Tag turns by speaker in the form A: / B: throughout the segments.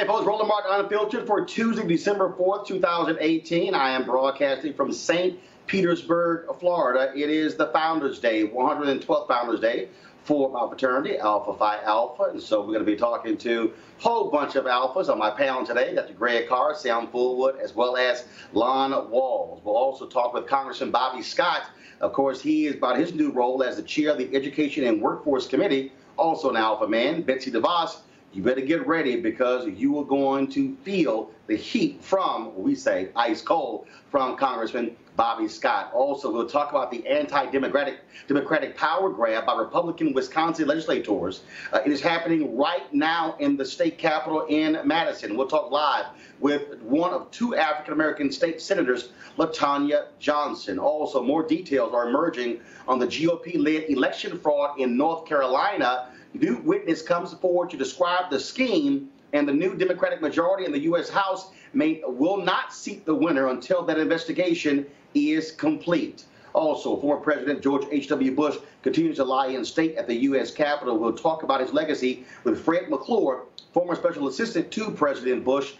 A: folks, Roland Unfiltered for Tuesday, December 4th, 2018. I am broadcasting from St. Petersburg, Florida. It is the Founders Day, 112th Founders Day for my fraternity, Alpha Phi Alpha. And so we're going to be talking to a whole bunch of alphas on my panel today. Got the Greg Carr, Sam Fullwood, as well as Lon Walls. We'll also talk with Congressman Bobby Scott. Of course, he is about his new role as the chair of the Education and Workforce Committee, also an alpha man. Betsy DeVos, you better get ready because you are going to feel the heat from, we say, ice cold, from Congressman Bobby Scott. Also, we'll talk about the anti-democratic power grab by Republican Wisconsin legislators. It is happening right now in the state capitol in Madison. We'll talk live with one of two African-American state senators, LaTanya Johnson. Also, more details are emerging on the GOP-led election fraud in North Carolina. New witness comes forward to describe the scheme, and the new Democratic majority in the U.S. House will not seat the winner until that investigation is complete. Also, former President George H.W. Bush continues to lie in state at the U.S. Capitol. We'll talk about his legacy with Fred McClure, former special assistant to President Bush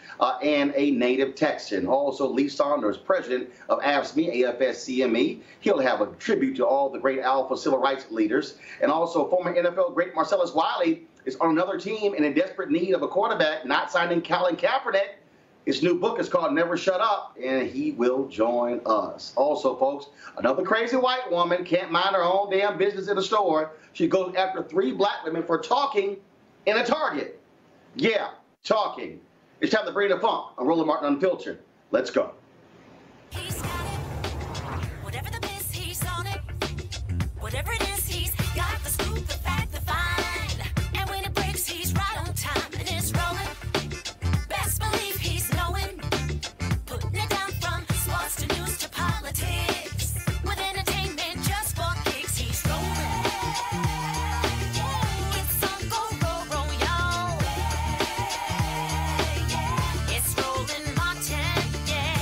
A: and a native Texan. Also, Lee Saunders, president of AFSCME, AFSCME. He'll have a tribute to all the great alpha civil rights leaders. And also, former NFL great Marcellus Wiley is on another team and in desperate need of a quarterback, not signing Colin Kaepernick. His new book is called Never Shut Up, and he will join us. Also, folks, another crazy white woman can't mind her own damn business in a store. She goes after 3 black women for talking in a Target. Yeah, talking. It's time to bring the funk. I'm Roland Martin Unfiltered. Let's go.
B: He's got it. Whatever the biz, he's on it. Whatever it is, he's got the scoop, the fact, the find. And when it breaks, he's right on time and it's rolling. Best believe he's knowing. Putting it down from sports to news to politics. With entertainment just for kicks, he's rolling. It's on go, y'all. It's Roland Martin, yeah.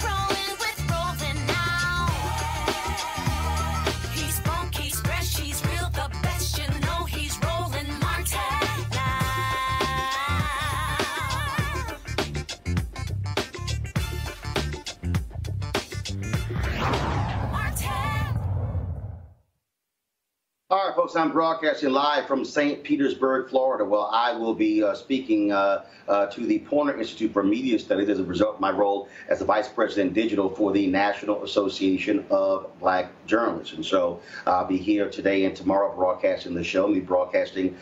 B: Rolling with Roland now. He's funk, he's fresh, he's real, the best, you know he's Roland Martin now. Martin.
A: All right, folks, I'm broadcasting live from St. Petersburg, Florida. Well, I will be speaking to the Porter Institute for Media Studies as a result of my role as the Vice President Digital for the National Association of Black Journalists. And so I'll be here today and tomorrow broadcasting the show. I'll be broadcasting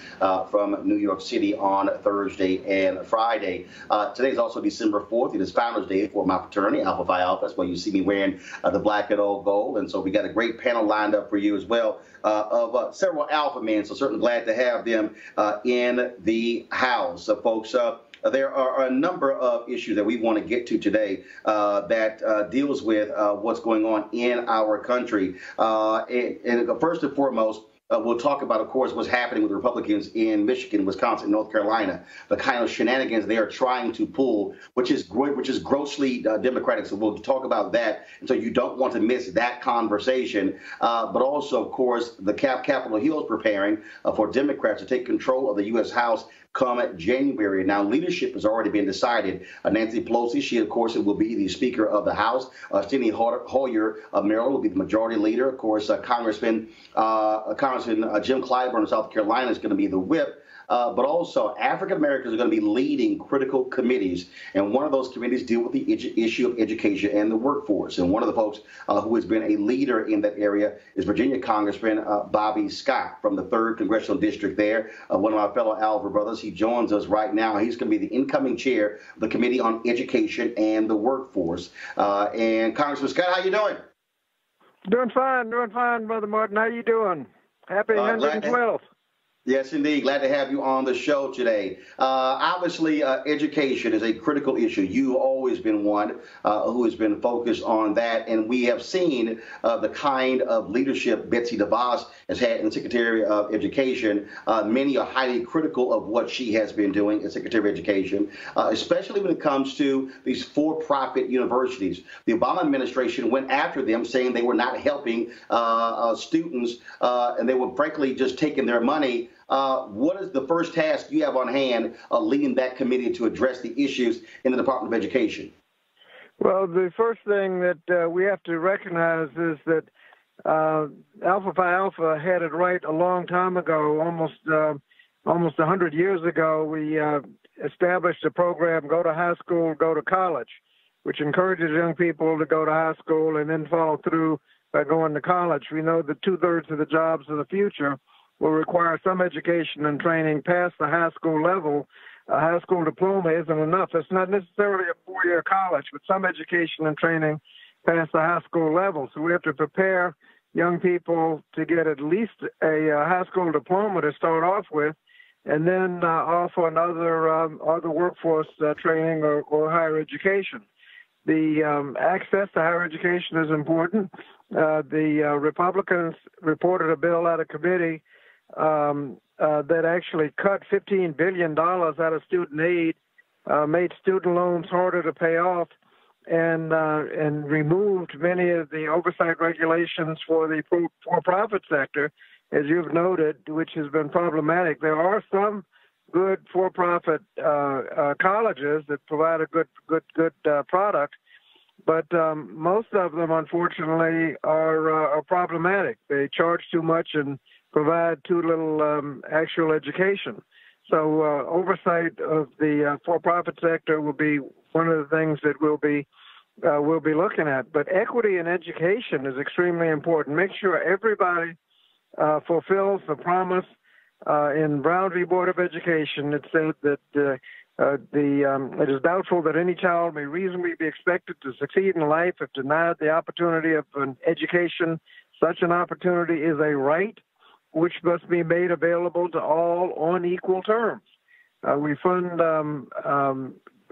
A: from New York City on Thursday and Friday. Today is also December 4th. It is Founders Day for my fraternity, Alpha Phi Alpha. That's why you see me wearing the black and old gold. And so we got a great panel lined up for you as well of several alpha men. So certainly glad to have them in the house. So folks, there are a number of issues that we want to get to today that deals with what's going on in our country. And first and foremost, we'll talk about, of course, what's happening with Republicans in Michigan, Wisconsin, North Carolina, the kind of shenanigans they are trying to pull, which is grossly democratic. So we'll talk about that. And so you don't want to miss that conversation. But also, of course, the Capitol Hill is preparing for Democrats to take control of the U.S. House come January. Now, leadership has already been decided. Nancy Pelosi, she, of course, will be the Speaker of the House. Steny Hoyer of Maryland will be the Majority Leader. Of course, Congressman Jim Clyburn of South Carolina is going to be the whip. But also African Americans are going to be leading critical committees, and one of those committees deal with the issue of education and the workforce. And one of the folks who has been a leader in that area is Virginia Congressman Bobby Scott from the 3rd Congressional District there, one of my fellow Alva brothers. He joins us right now. He's going to be the incoming chair of the Committee on Education and the Workforce. And Congressman Scott, how you doing?
C: Doing fine, Brother Martin. How you doing? Happy 112th.
A: Yes, indeed. Glad to have you on the show today. Obviously, education is a critical issue. You've always been one who has been focused on that, and we have seen the kind of leadership Betsy DeVos has had in the Secretary of Education. Many are highly critical of what she has been doing as Secretary of Education, especially when it comes to these for-profit universities. The Obama administration went after them, saying they were not helping students, and they were frankly just taking their money what is the first task you have on hand leading that committee to address the issues in the Department of Education?
C: Well, the first thing that we have to recognize is that Alpha Phi Alpha had it right a long time ago, almost 100 years ago. We established a program, Go to High School, Go to College, which encourages young people to go to high school and then follow through by going to college. We know that 2/3 of the jobs of the future will require some education and training past the high school level. A high school diploma isn't enough. It's not necessarily a 4-year college, but some education and training past the high school level. So we have to prepare young people to get at least a high school diploma to start off with, and then offer other workforce training or higher education. The access to higher education is important. The Republicans reported a bill out of committee that actually cut $15 billion out of student aid, made student loans harder to pay off, and removed many of the oversight regulations for the for-profit sector, as you've noted, which has been problematic. There are some good for-profit colleges that provide a good product, but most of them, unfortunately, are problematic. They charge too much and provide too little actual education. So oversight of the for-profit sector will be one of the things that we'll be looking at. But equity in education is extremely important. Make sure everybody fulfills the promise in Brown v. Board of Education. It said that it is doubtful that any child may reasonably be expected to succeed in life if denied the opportunity of an education. Such an opportunity is a right which must be made available to all on equal terms. We fund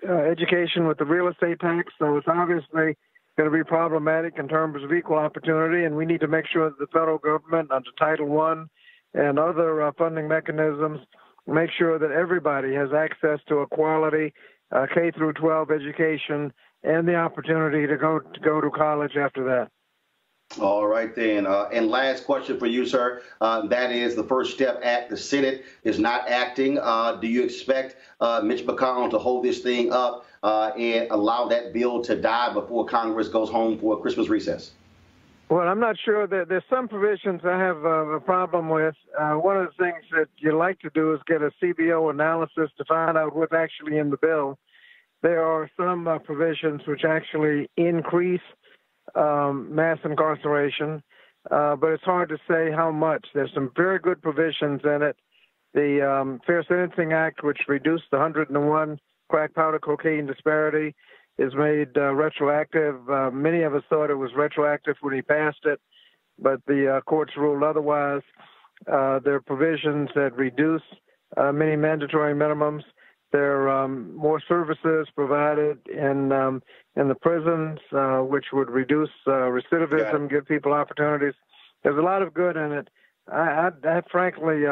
C: education with the real estate tax, so it's obviously going to be problematic in terms of equal opportunity, and we need to make sure that the federal government, under Title I and other funding mechanisms, make sure that everybody has access to a quality K through 12 education and the opportunity to go to college after that.
A: All right, then. And last question for you, sir. That is the First Step Act. The Senate is not acting. Do you expect Mitch McConnell to hold this thing up and allow that bill to die before Congress goes home for a Christmas recess?
C: Well, I'm not sure. There's some provisions I have a problem with. One of the things that you like to do is get a CBO analysis to find out what's actually in the bill. There are some provisions which actually increase mass incarceration, but it's hard to say how much. There's some very good provisions in it. The Fair Sentencing Act, which reduced the 101 crack powder cocaine disparity, is made retroactive. Many of us thought it was retroactive when he passed it, but the courts ruled otherwise. There are provisions that reduce many mandatory minimums. There are more services provided in the prisons, which would reduce recidivism, give people opportunities. There's a lot of good in it. I frankly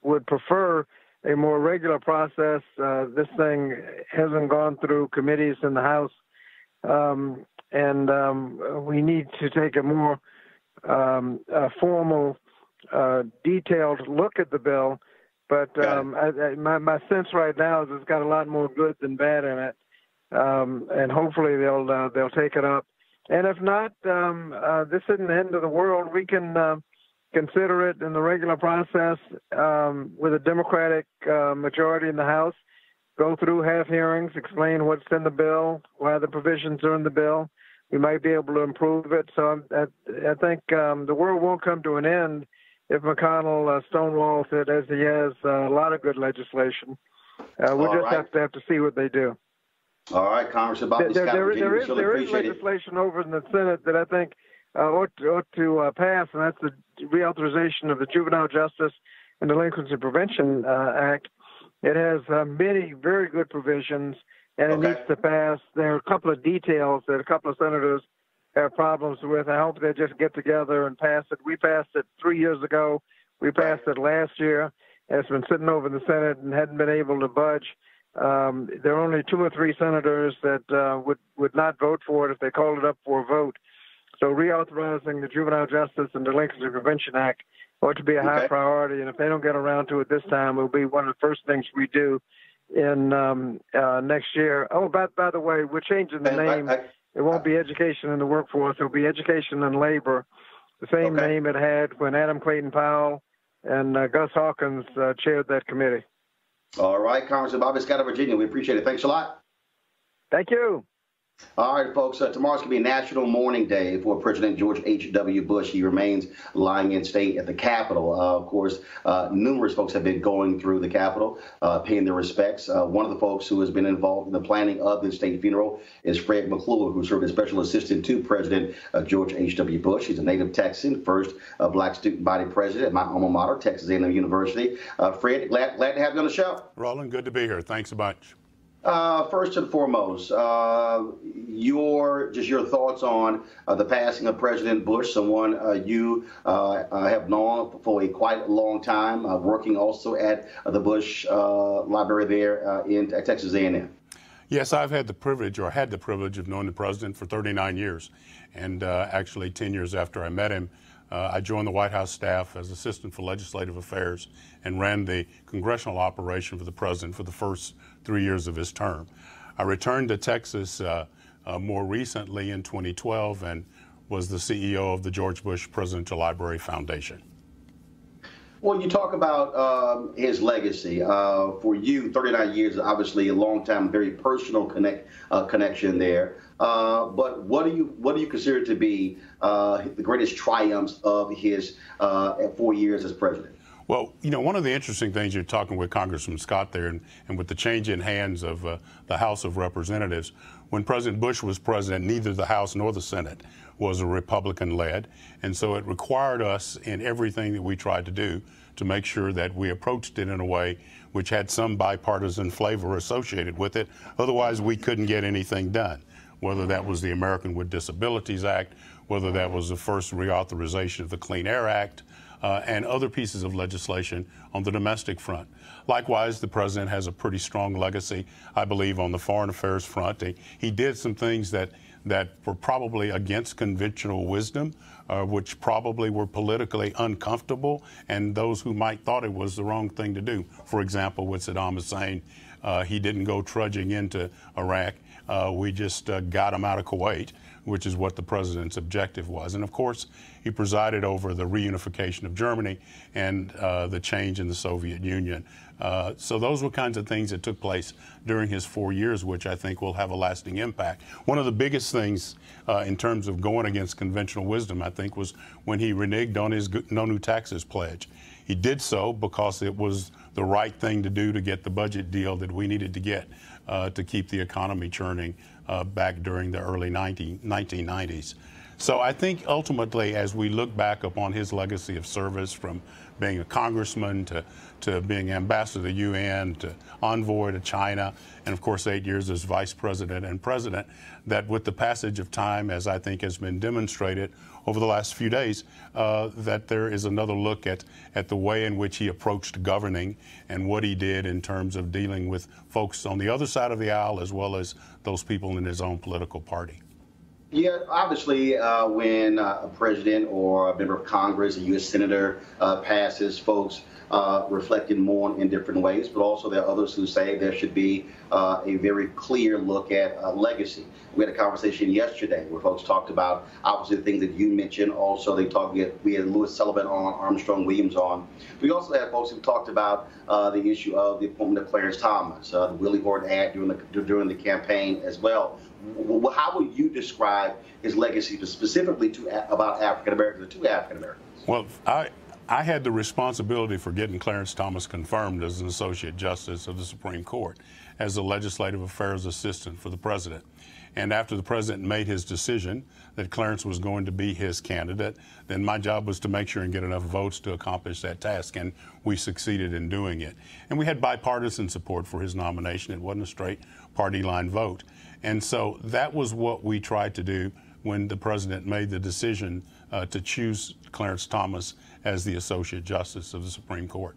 C: would prefer a more regular process. This thing hasn't gone through committees in the House, and we need to take a more formal, detailed look at the bill. But my sense right now is it's got a lot more good than bad in it, and hopefully they'll take it up. And if not, this isn't the end of the world. We can consider it in the regular process with a Democratic majority in the House, go through half hearings, explain what's in the bill, why the provisions are in the bill. We might be able to improve it. So I think the world won't come to an end if McConnell stonewalls it, as he has a lot of good legislation. We'll just have to see what they do.
A: All right, Congressman Bobby Scott.
C: There is legislation over in the Senate that I think ought to pass, and that's the reauthorization of the Juvenile Justice and Delinquency Prevention Act. It has many very good provisions, and it needs to pass. There are a couple of details that a couple of senators have problems with. I hope they just get together and pass it. We passed it 3 years ago. We passed it last year. It's been sitting over in the Senate and hadn't been able to budge. There are only 2 or 3 senators that would not vote for it if they called it up for a vote. So reauthorizing the Juvenile Justice and Delinquency Prevention Act ought to be a high priority. And if they don't get around to it this time, it'll be one of the first things we do in next year. Oh, by the way, we're changing the name. It won't be Education in the Workforce. It'll be Education and Labor, the same name it had when Adam Clayton Powell and Gus Hawkins chaired that committee.
A: All right, Congressman Bobby Scott of Virginia. We appreciate it. Thanks a lot.
C: Thank you.
A: All right, folks, tomorrow's going to be National Mourning Day for President George H.W. Bush. He remains lying in state at the Capitol. Of course, numerous folks have been going through the Capitol, paying their respects. One of the folks who has been involved in the planning of the state funeral is Fred McClure, who served as special assistant to President George H.W. Bush. He's a native Texan, first black student body president at my alma mater, Texas A&M University. Fred, glad to have you on the show.
D: Roland, good to be here. Thanks a bunch.
A: First and foremost, your thoughts on the passing of President Bush, someone you have known for a quite long time, working also at the Bush Library there in Texas A&M.
D: Yes, I've had the privilege of knowing the president for 39 years, and actually 10 years after I met him, I joined the White House staff as Assistant for Legislative Affairs and ran the congressional operation for the president for the first 3 years of his term. I returned to Texas more recently in 2012 and was the CEO of the George Bush Presidential Library Foundation.
A: Well, you talk about his legacy. For you, 39 years, obviously a long time, very personal connection there. But what do you consider to be the greatest triumphs of his 4 years as president?
D: Well, you know, one of the interesting things, you're talking with Congressman Scott there, and with the change in hands of the House of Representatives, when President Bush was president, neither the House nor the Senate was a Republican-led, and so it required us in everything that we tried to do to make sure that we approached it in a way which had some bipartisan flavor associated with it. Otherwise, we couldn't get anything done, whether that was the American with Disabilities Act, whether that was the first reauthorization of the Clean Air Act, and other pieces of legislation on the domestic front. Likewise, the president has a pretty strong legacy, I believe, on the foreign affairs front. He did some things that were probably against conventional wisdom, which probably were politically uncomfortable, and those who might thought it was the wrong thing to do. For example, with Saddam Hussein, he didn't go trudging into Iraq. We just got him out of Kuwait, which is what the president's objective was. And of course, he presided over the reunification of Germany and the change in the Soviet Union. So those were kinds of things that took place during his 4 years, which I think will have a lasting impact. One of the biggest things in terms of going against conventional wisdom, I think, was when he reneged on his No New Taxes pledge. He did so because it was the right thing to do to get the budget deal that we needed to get to keep the economy churning back during the early 1990s. So I think ultimately, as we look back upon his legacy of service, from being a congressman to being ambassador to the UN, to envoy to China, and of course 8 years as vice president and president, that with the passage of time, as I think has been demonstrated over the last few days, that there is another look at the way in which he approached governing and what he did in terms of dealing with folks on the other side of the aisle as well as those people in his own political party.
A: Yeah, obviously, when a president or a member of Congress, a U.S. senator passes, folks reflect and mourn in different ways, but also there are others who say there should be a very clear look at legacy. We had a conversation yesterday where folks talked about, obviously, the things that you mentioned. Also, we had Louis Sullivan on, Armstrong Williams on. We also had folks who talked about the issue of the appointment of Clarence Thomas, the Willie Horton ad during the campaign as well. How would you describe his legacy specifically about African Americans, to African Americans?
D: Well, I had the responsibility for getting Clarence Thomas confirmed as an Associate Justice of the Supreme Court, as a Legislative Affairs Assistant for the President. And after the President made his decision that Clarence was going to be his candidate, then my job was to make sure and get enough votes to accomplish that task, and we succeeded in doing it. And we had bipartisan support for his nomination. It wasn't a straight party line vote. And so that was what we tried to do when the President made the decision to choose Clarence Thomas as the Associate Justice of the Supreme Court.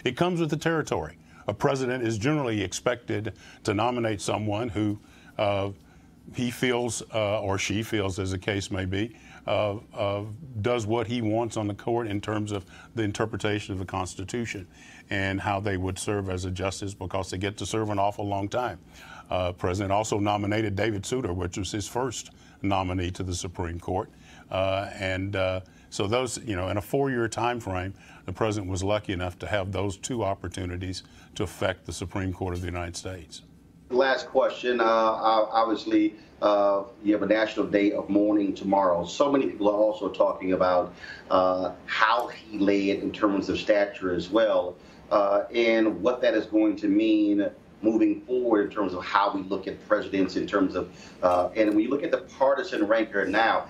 D: It comes with the territory. A president is generally expected to nominate someone who he feels, or she feels, as the case may be, does what he wants on the court in terms of the interpretation of the Constitution and how they would serve as a justice, because they get to serve an awful long time. President also nominated David Souter, which was his first nominee to the Supreme Court. So those, in a 4-year time frame, the president was lucky enough to have those two opportunities to affect the Supreme Court of the United States.
A: Last question. Obviously, you have a national day of mourning tomorrow. So many people are also talking about how he led in terms of stature as well, and what that is going to mean moving forward in terms of how we look at presidents, in terms of, and when you look at the partisan rancor now,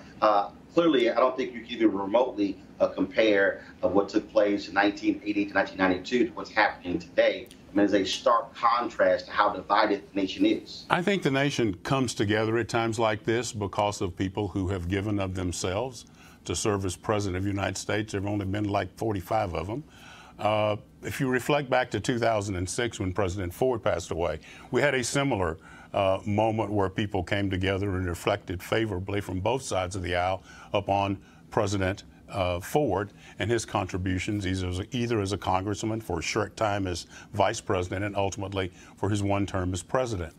A: clearly I don't think you can even remotely compare what took place in 1980 to 1992 to what's happening today. I mean, there's a stark contrast to how divided the nation is.
D: I think the nation comes together at times like this because of people who have given of themselves to serve as president of the United States. There have only been like 45 of them. If you reflect back to 2006 when President Ford passed away, we had a similar moment where people came together and reflected favorably from both sides of the aisle upon President Ford and his contributions, either as a congressman for a short time as vice president and ultimately for his one term as president.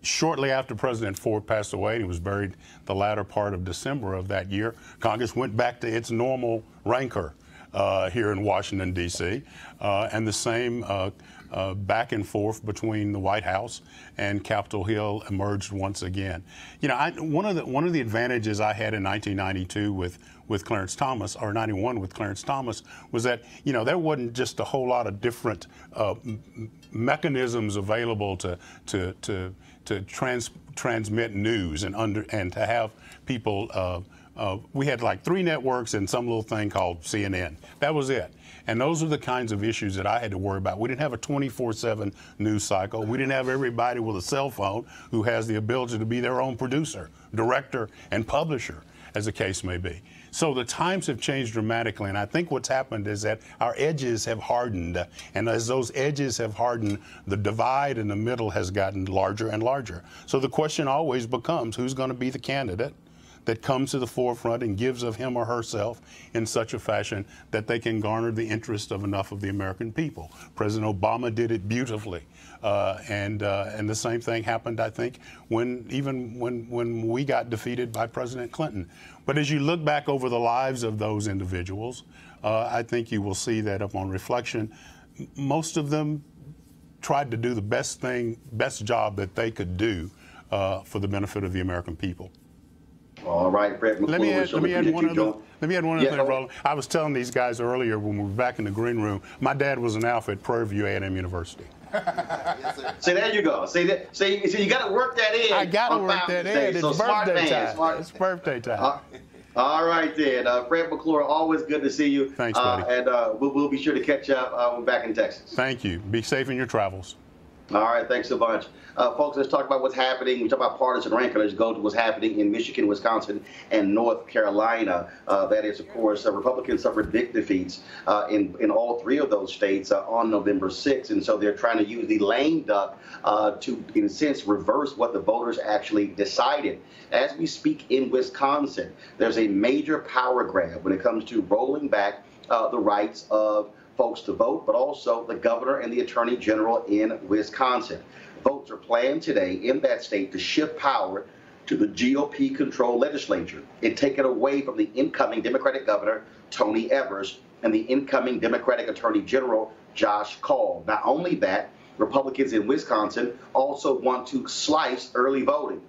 D: Shortly after President Ford passed away, and he was buried the latter part of December of that year, Congress went back to its normal rancor here in Washington, D.C., and the same back and forth between the White House and Capitol Hill emerged once again. One of the advantages I had in 1992 with Clarence Thomas, or 91 with Clarence Thomas, was that there wasn't just a whole lot of different mechanisms available to transmit news and to have people. We had like 3 networks and some little thing called CNN. That was it. And those are the kinds of issues that I had to worry about. We didn't have a 24/7 news cycle. We didn't have everybody with a cell phone who has the ability to be their own producer, director, and publisher, as the case may be. So the times have changed dramatically, and I think what's happened is that our edges have hardened, and as those edges have hardened, the divide in the middle has gotten larger and larger. So the question always becomes, who's going to be the candidate that comes to the forefront and gives of him or herself in such a fashion that they can garner the interest of enough of the American people. President Obama did it beautifully, and the same thing happened, I think, when we got defeated by President Clinton. But as you look back over the lives of those individuals, I think you will see that upon reflection, most of them tried to do the best job that they could do for the benefit of the American people.
A: All right, Fred McClure.
D: Let me add one other thing, Roland. I was telling these guys earlier when we were back in the green room, my dad was an alpha at Prairie View A&M University.
A: See, there you go. See, you got to work that in.
D: I got to work that in. It's birthday time. It's birthday time.
A: All right, then. Fred McClure, always good to see you.
D: Thanks, buddy.
A: And we'll be sure to catch up when we're back in Texas.
D: Thank you. Be safe in your travels.
A: All right, thanks a bunch. Folks, let's talk about what's happening. We talk about partisan rancor. Let's go to what's happening in Michigan, Wisconsin, and North Carolina. That is, of course, Republicans suffered big defeats in all 3 of those states on November 6th. And so they're trying to use the lame duck to, in a sense, reverse what the voters actually decided. As we speak in Wisconsin, there's a major power grab when it comes to rolling back the rights of folks to vote, but also the governor and the attorney general in Wisconsin. Votes are planned today in that state to shift power to the GOP-controlled legislature and take it away from the incoming Democratic governor, Tony Evers, and the incoming Democratic attorney general, Josh Call. Not only that, Republicans in Wisconsin also want to slice early voting.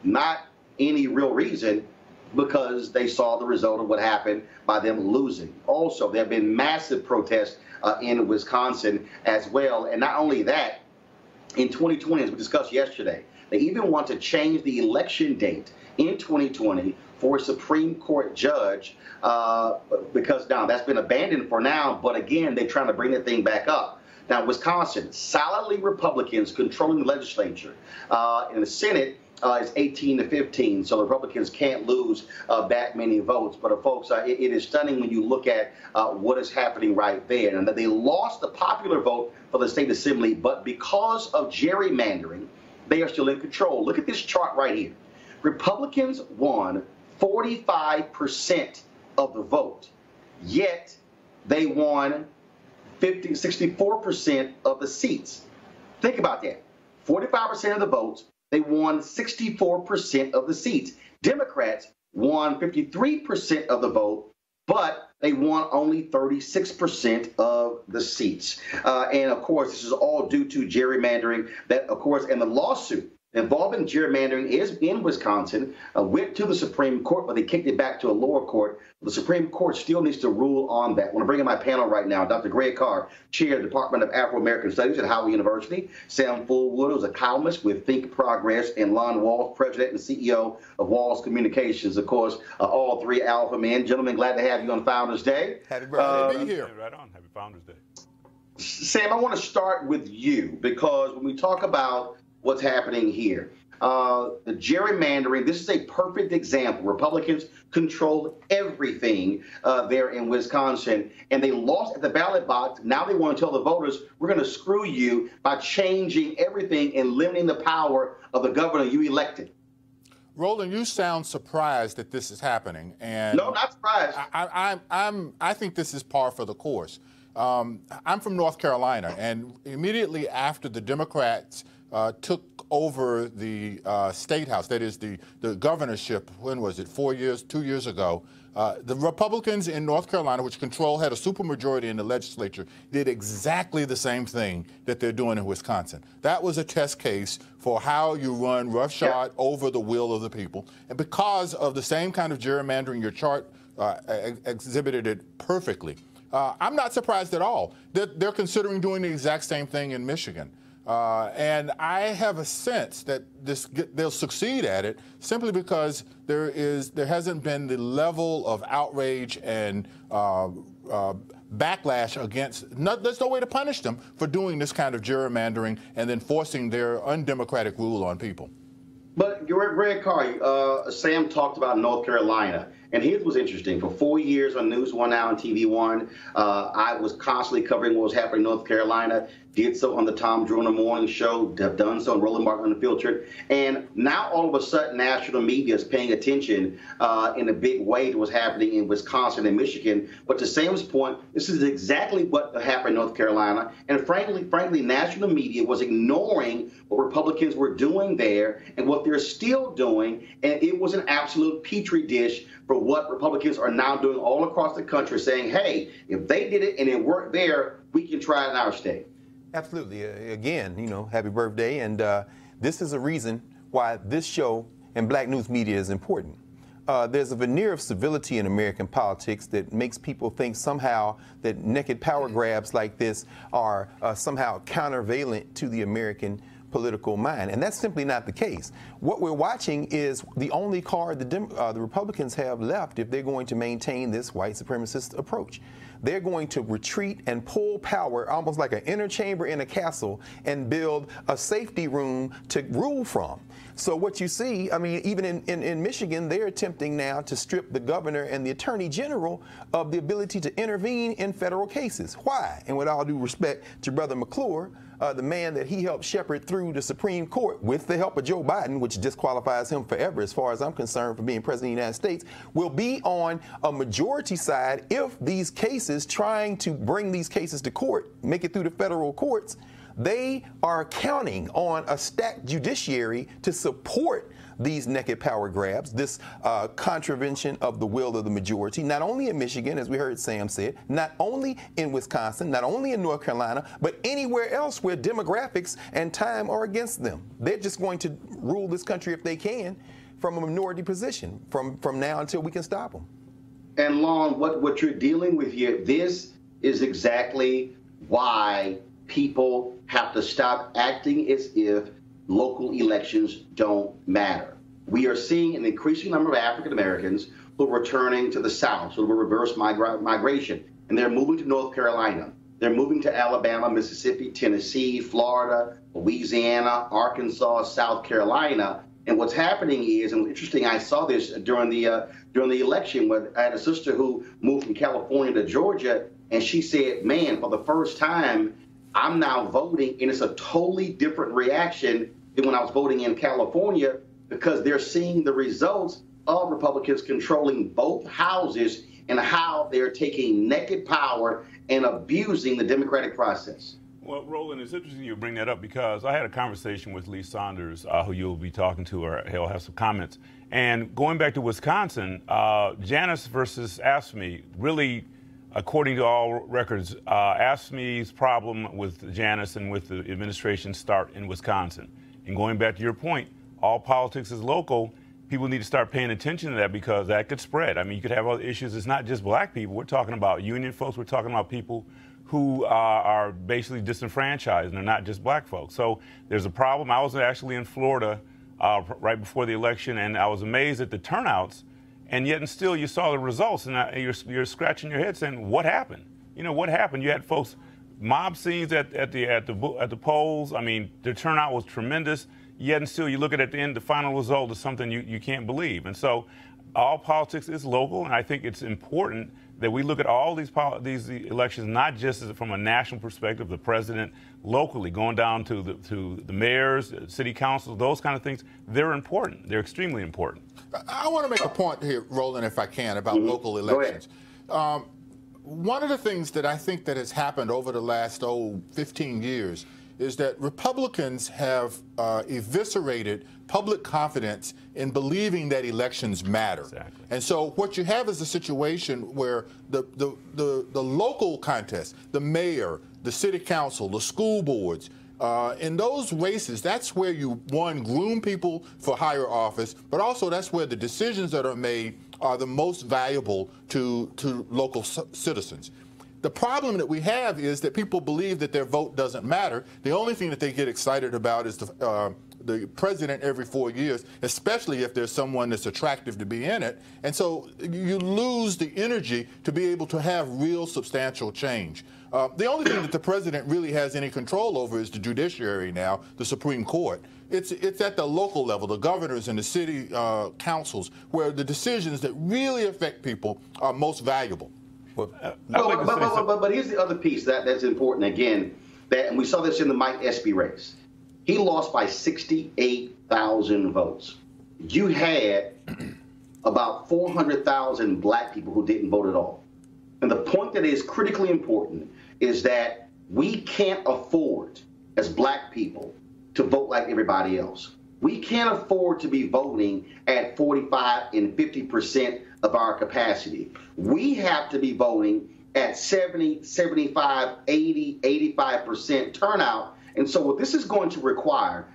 A: Not any real reason, because they saw the result of what happened by them losing. Also, there have been massive protests in Wisconsin as well. And not only that, in 2020, as we discussed yesterday, they even want to change the election date in 2020 for a Supreme Court judge because now that's been abandoned for now. But again, they're trying to bring the thing back up. Now, Wisconsin, solidly Republicans controlling the legislature. In the Senate, it's 18-15, so the Republicans can't lose that many votes. But, folks, it is stunning when you look at what is happening right there. And that they lost the popular vote for the state assembly, but because of gerrymandering they are still in control. Look at this chart right here. Republicans won 45% of the vote, yet they won 64% of the seats. Think about that. 45% of the votes, they won 64% of the seats. Democrats won 53% of the vote, but they won only 36% of the seats. And of course, this is all due to gerrymandering that, of course, and the lawsuit involving gerrymandering is in Wisconsin, went to the Supreme Court, but they kicked it back to a lower court. The Supreme Court still needs to rule on that. I want to bring in my panel right now, Dr. Greg Carr, Chair of the Department of Afro-American Studies at Howard University, Sam Fullwood, who's a columnist with Think Progress, and Lon Walls, President and CEO of Walls Communications. Of course, all three alpha men. Gentlemen, glad to have you on Founders Day.
E: Happy birthday to be here.
D: Right on. Happy Founders Day.
A: Sam, I want to start with you, because when we talk about what's happening here, the gerrymandering, this is a perfect example. Republicans controlled everything there in Wisconsin, and they lost at the ballot box. Now they want to tell the voters, we're going to screw you by changing everything and limiting the power of the governor you elected.
E: Roland, you sound surprised that this is happening, and
A: no, not surprised.
E: I think this is par for the course. I'm from North Carolina, and immediately after the Democrats took over the State House, that is the governorship, when was it, 2 years ago, the Republicans in North Carolina, which had a supermajority in the legislature, did exactly the same thing that they're doing in Wisconsin. That was a test case for how you run roughshod over the will of the people. And because of the same kind of gerrymandering, your chart exhibited it perfectly. I'm not surprised at all. They're considering doing the exact same thing in Michigan. And I have a sense that they'll succeed at it simply because there hasn't been the level of outrage and backlash against. There's no way to punish them for doing this kind of gerrymandering and then forcing their undemocratic rule on people.
A: But Greg Carr, Sam talked about North Carolina, and his was interesting. For 4 years on News One Now and TV One, I was constantly covering what was happening in North Carolina. Did so on the Tom Joyner Morning Show, have done so on Roland Martin Unfiltered. And now all of a sudden, national media is paying attention in a big way to what's happening in Wisconsin and Michigan. But to Sam's point, this is exactly what happened in North Carolina. And frankly, national media was ignoring what Republicans were doing there and what they're still doing. And it was an absolute petri dish for what Republicans are now doing all across the country, saying, hey, if they did it and it worked there, we can try it in our state.
F: Absolutely. Again, happy birthday. And this is a reason why this show and black news media is important. There's a veneer of civility in American politics that makes people think somehow that naked power grabs like this are somehow countervailing to the American political mind. And that's simply not the case. What we're watching is the only card the Republicans have left if they're going to maintain this white supremacist approach. They're going to retreat and pull power almost like an inner chamber in a castle and build a safety room to rule from. So what you see, I mean, even in Michigan, they're attempting now to strip the governor and the attorney general of the ability to intervene in federal cases. Why? And with all due respect to Brother McClure, the man that he helped shepherd through the Supreme Court with the help of Joe Biden, which disqualifies him forever as far as I'm concerned for being president of the United States, will be on a majority side if these cases, trying to bring these cases to court, make it through the federal courts, they are counting on a stacked judiciary to support these naked power grabs, this contravention of the will of the majority, not only in Michigan, as we heard Sam said, not only in Wisconsin, not only in North Carolina, but anywhere else where demographics and time are against them. They're just going to rule this country if they can from a minority position from now until we can stop them.
A: And Lon, what you're dealing with here, this is exactly why people have to stop acting as if local elections don't matter. We are seeing an increasing number of African Americans who are returning to the South, so we're reverse migration, and they're moving to North Carolina. They're moving to Alabama, Mississippi, Tennessee, Florida, Louisiana, Arkansas, South Carolina. And what's happening is, and interesting, I saw this during the election, where I had a sister who moved from California to Georgia, and she said, man, for the first time, I'm now voting, and it's a totally different reaction than when I was voting in California, because they're seeing the results of Republicans controlling both houses and how they're taking naked power and abusing the democratic process.
D: Well, Roland, it's interesting you bring that up because I had a conversation with Lee Saunders, who you'll be talking to, or he'll have some comments. And going back to Wisconsin, Janus versus AFSCME, really, according to all records, AFSCME's problem with Janus and with the administration start in Wisconsin. And going back to your point, all politics is local. People need to start paying attention to that because that could spread. I mean, you could have other issues. It's not just black people. We're talking about union folks. We're talking about people who are basically disenfranchised, and they're not just black folks. So there's a problem. I was actually in Florida right before the election, and I was amazed at the turnouts, and yet and still you saw the results, and you're scratching your head saying, what happened? You know, what happened? You had folks, mob scenes at the polls. I mean, the turnout was tremendous, yet and still you look at the end, the final result is something you can't believe. And so all politics is local, and I think it's important that we look at all these elections, not just from a national perspective, the president, locally, going down to the mayors, city councils, those kind of things. They're important. They're extremely important.
E: I want to make a point here, Roland, if I can, about local elections. One of the things that I think that has happened over the last 15 years is that Republicans have eviscerated public confidence in believing that elections matter.
D: Exactly.
E: And so what you have is a situation where the local contest, the mayor, the city council, the school boards, in those races, that's where you, one, groom people for higher office, but also that's where the decisions that are made are the most valuable to local citizens. The problem that we have is that people believe that their vote doesn't matter. The only thing that they get excited about is the president every 4 years, especially if there's someone that's attractive to be in it. And so you lose the energy to be able to have real substantial change. The only thing that the president really has any control over is the judiciary now, the Supreme Court. It's at the local level, the governors and the city councils, where the decisions that really affect people are most valuable.
A: But here's the other piece that's important again, and we saw this in the Mike Espy race. He lost by 68,000 votes. You had about 400,000 black people who didn't vote at all. And the point that is critically important is that we can't afford, as black people, to vote like everybody else. We can't afford to be voting at 45 and 50% of our capacity. We have to be voting at 70, 75, 80, 85% turnout. And so what this is going to require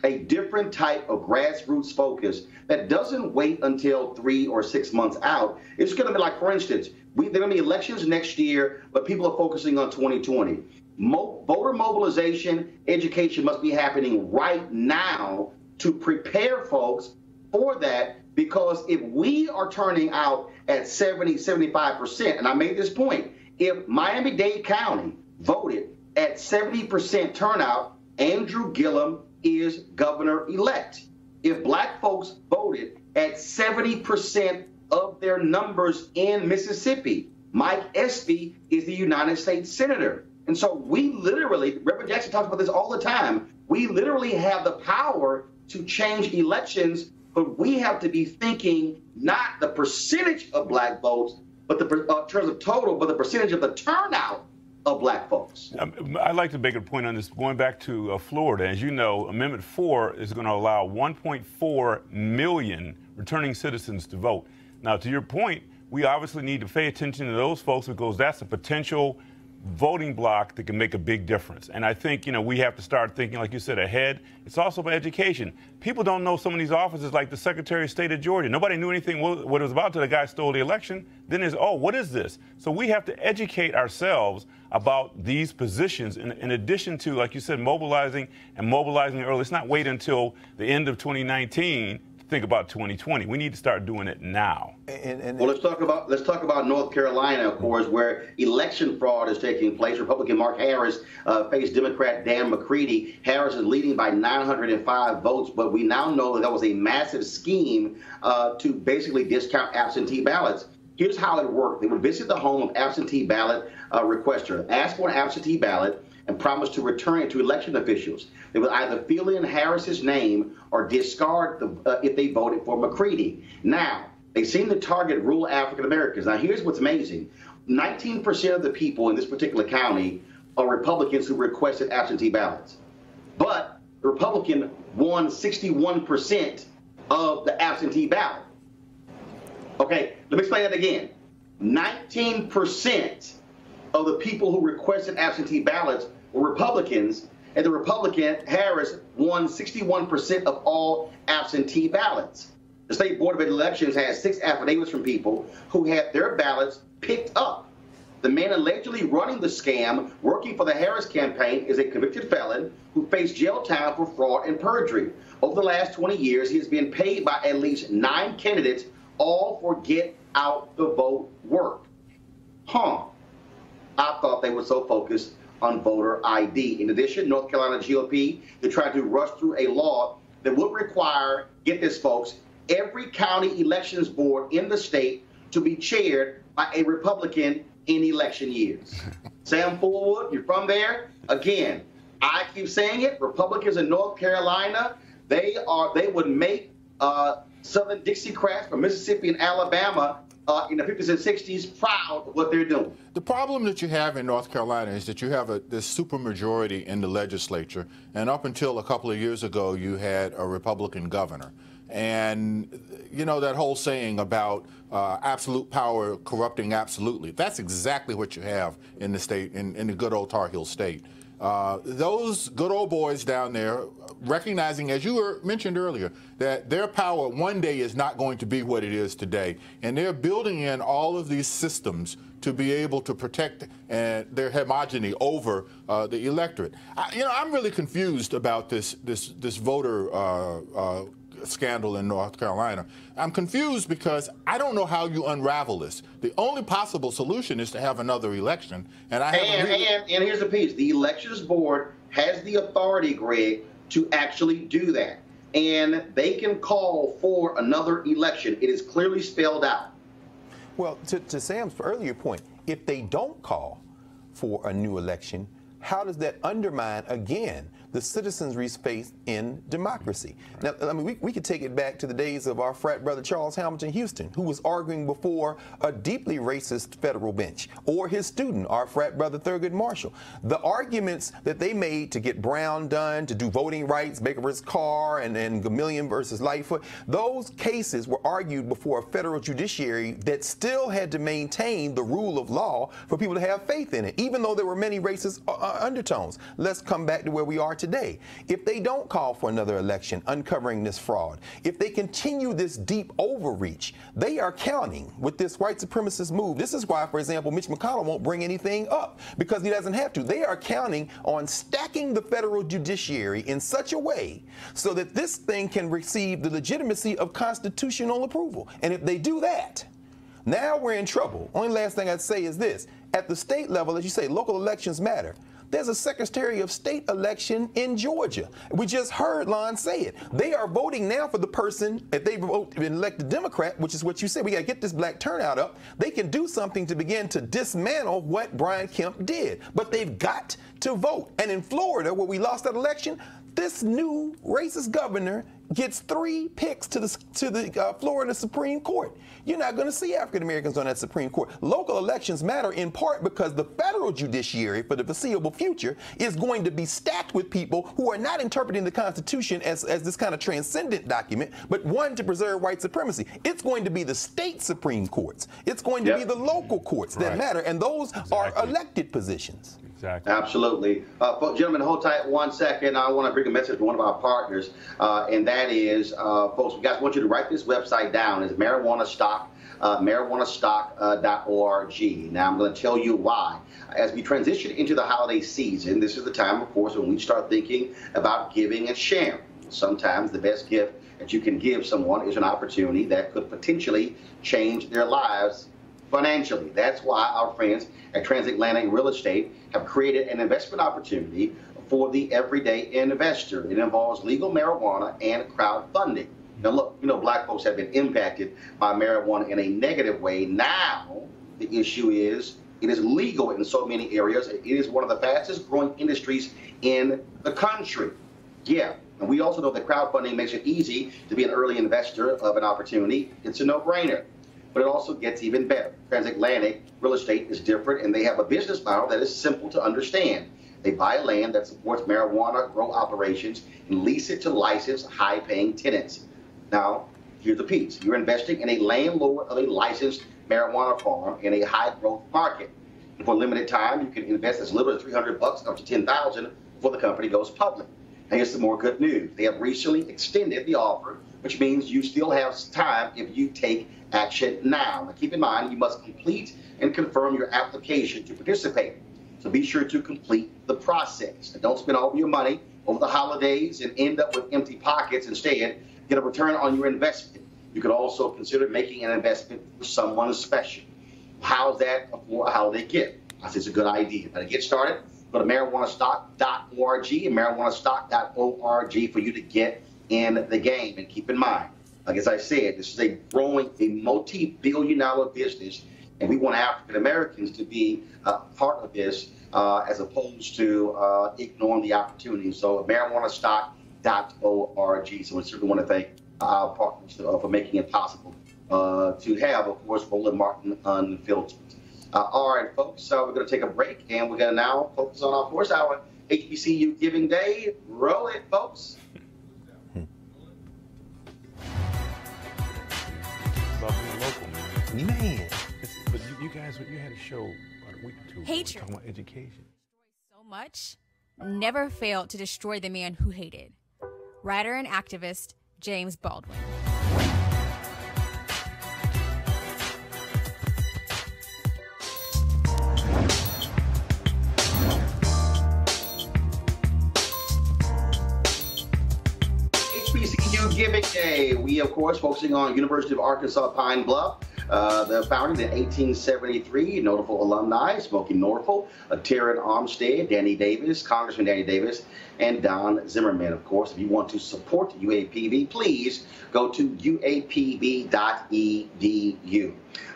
A: a different type of grassroots focus that doesn't wait until 3 or 6 months out. It's going to be like, for instance, there are going to be elections next year, but people are focusing on 2020. Voter mobilization, education must be happening right now to prepare folks for that, because if we are turning out at 70, 75%, and I made this point, if Miami-Dade County voted at 70% turnout, Andrew Gillum is governor-elect. If black folks voted at 70% of their numbers in Mississippi, Mike Espy is the United States Senator. And so we literally, Reverend Jackson talks about this all the time, we literally have the power to change elections, but we have to be thinking not the percentage of black votes, but in terms of total, but the percentage of the turnout of black folks.
D: I'd like to make a point on this. Going back to Florida, as you know, Amendment 4 is going to allow 1.4 million returning citizens to vote. Now, to your point, we obviously need to pay attention to those folks because that's a potential voting block that can make a big difference. And I think, we have to start thinking, like you said, ahead. It's also about education. People don't know some of these offices, like the Secretary of State of Georgia. Nobody knew anything what it was about till the guy stole the election. Then there's, what is this? So we have to educate ourselves about these positions in addition to, like you said, mobilizing early. Let's not wait until the end of 2019 think about 2020. We need to start doing it now.
A: Well, let's talk about North Carolina, of course, where election fraud is taking place. Republican Mark Harris faced Democrat Dan McCready. Harris is leading by 905 votes, but we now know that was a massive scheme to basically discount absentee ballots. Here's how it worked. They would visit the home of absentee ballot requester, ask for an absentee ballot. and promised to return it to election officials. They would either fill in Harris's name or discard if they voted for McCready. Now, they seem to target rural African Americans. Now, here's what's amazing. 19% of the people in this particular county are Republicans who requested absentee ballots. But the Republican won 61% of the absentee ballot. Okay, let me explain that again. 19% of the people who requested absentee ballots were Republicans, and the Republican, Harris, won 61% of all absentee ballots. The State Board of Elections has 6 affidavits from people who had their ballots picked up. The man allegedly running the scam, working for the Harris campaign, is a convicted felon who faced jail time for fraud and perjury. Over the last 20 years, he has been paid by at least 9 candidates, all for get out the vote work. I thought they were so focused on voter ID. In addition, North Carolina GOP, they tried to rush through a law that would require, get this folks, every county elections board in the state to be chaired by a Republican in election years. Sam Fullwood, you're from there. Again, I keep saying it, Republicans in North Carolina, they would make Southern Dixiecrats from Mississippi and Alabama in the 50s and 60s proud of what they're doing.
E: The problem that you have in North Carolina is that you have this supermajority in the legislature, and up until a couple of years ago, you had a Republican governor. And, you know, that whole saying about absolute power corrupting absolutely, that's exactly what you have in the state, in the good old Tar Heel state. Those good old boys down there, recognizing, as you were mentioned earlier, that their power one day is not going to be what it is today. And they're building in all of these systems to be able to protect their hegemony over the electorate. I'm really confused about this voter scandal in North Carolina. I'm confused because I don't know how you unravel this. The only possible solution is to have another election. And
A: here's the piece. The elections board has the authority, Greg, to actually do that. And they can call for another election. It is clearly spelled out.
F: Well, to Sam's earlier point, if they don't call for a new election, how does that undermine, again, the citizens' faith in democracy? Now, I mean, we could take it back to the days of our frat brother Charles Hamilton Houston, who was arguing before a deeply racist federal bench, or his student, our frat brother Thurgood Marshall. The arguments that they made to get Brown done, to do voting rights, Baker versus Carr, and Gamillion versus Lightfoot, those cases were argued before a federal judiciary that still had to maintain the rule of law for people to have faith in it, even though there were many racist undertones. Let's come back to where we are today. If they don't call for another election uncovering this fraud, if they continue this deep overreach, they are counting with this white supremacist move. This is why, for example, Mitch McConnell won't bring anything up, because he doesn't have to. They are counting on stacking the federal judiciary in such a way so that this thing can receive the legitimacy of constitutional approval. And if they do that, now we're in trouble. Only last thing I'd say is this. At the state level, as you say, local elections matter. There's a Secretary of State election in Georgia. We just heard Lon say it. They are voting now for the person, if they vote and elect a Democrat, which is what you said, we got to get this black turnout up. They can do something to begin to dismantle what Brian Kemp did. But they've got to vote. And in Florida, where we lost that election, this new racist governor gets 3 picks to the Florida Supreme Court. You're not going to see African Americans on that Supreme Court. Local elections matter in part because the federal judiciary for the foreseeable future is going to be stacked with people who are not interpreting the Constitution as this kind of transcendent document, but one to preserve white supremacy. It's going to be the state Supreme Courts. It's going to be the local courts that matter, and those are elected positions.
D: Exactly.
A: Absolutely. Gentlemen, hold tight 1 second. I want to bring a message to one of our partners, and that is, folks, we guys want you to write this website down. It's marijuanastock, marijuanastock.org. Now, I'm going to tell you why. As we transition into the holiday season, this is the time, of course, when we start thinking about giving and sharing. Sometimes the best gift that you can give someone is an opportunity that could potentially change their lives financially. That's why our friends at Transatlantic Real Estate have created an investment opportunity for the everyday investor. It involves legal marijuana and crowdfunding. Now, look, black folks have been impacted by marijuana in a negative way. Now, the issue is It is legal in so many areas. It is one of the fastest growing industries in the country. Yeah, and we also know that crowdfunding makes it easy to be an early investor of an opportunity. It's a no-brainer. But it also gets even better. Transatlantic real estate is different, and they have a business model that is simple to understand. They buy land that supports marijuana grow operations and lease it to licensed, high-paying tenants. Now, here's the piece. You're investing in a landlord of a licensed marijuana farm in a high-growth market. And for a limited time, you can invest as little as $300 up to $10,000 before the company goes public. And here's some more good news. They have recently extended the offer, which means you still have time if you take action now. Now, keep in mind, you must complete and confirm your application to participate. So be sure to complete the process. And don't spend all your money over the holidays and end up with empty pockets. Instead, get a return on your investment. You could also consider making an investment for someone special. How's that for a holiday gift? I think it's a good idea. Now, to get started, go to marijuanastock.org and marijuanastock.org for you to get in the game. And keep in mind, like as I said, this is a growing, a multi-billion-dollar business, and we want African Americans to be part of this as opposed to ignoring the opportunity. So marijuanastock.org. So we certainly want to thank our partners for making it possible to have, of course, Roland Martin Unfiltered. All right, folks, we're going to take a break, and we're going to now focus on, of course, our HBCU Giving Day. Roll it, folks.
G: About being local, man. But you guys, you had a show about a week or two ago talking about education.
H: So much, never failed to destroy the man who hated. Writer and activist James Baldwin.
A: HBCU Giving Day. We, of course, focusing on University of Arkansas Pine Bluff. The founded in 1873, notable alumni, Smokey Norfolk, Taryn Armstead, Danny Davis, Congressman Danny Davis, and Don Zimmerman. Of course, if you want to support UAPB, please go to uapb.edu.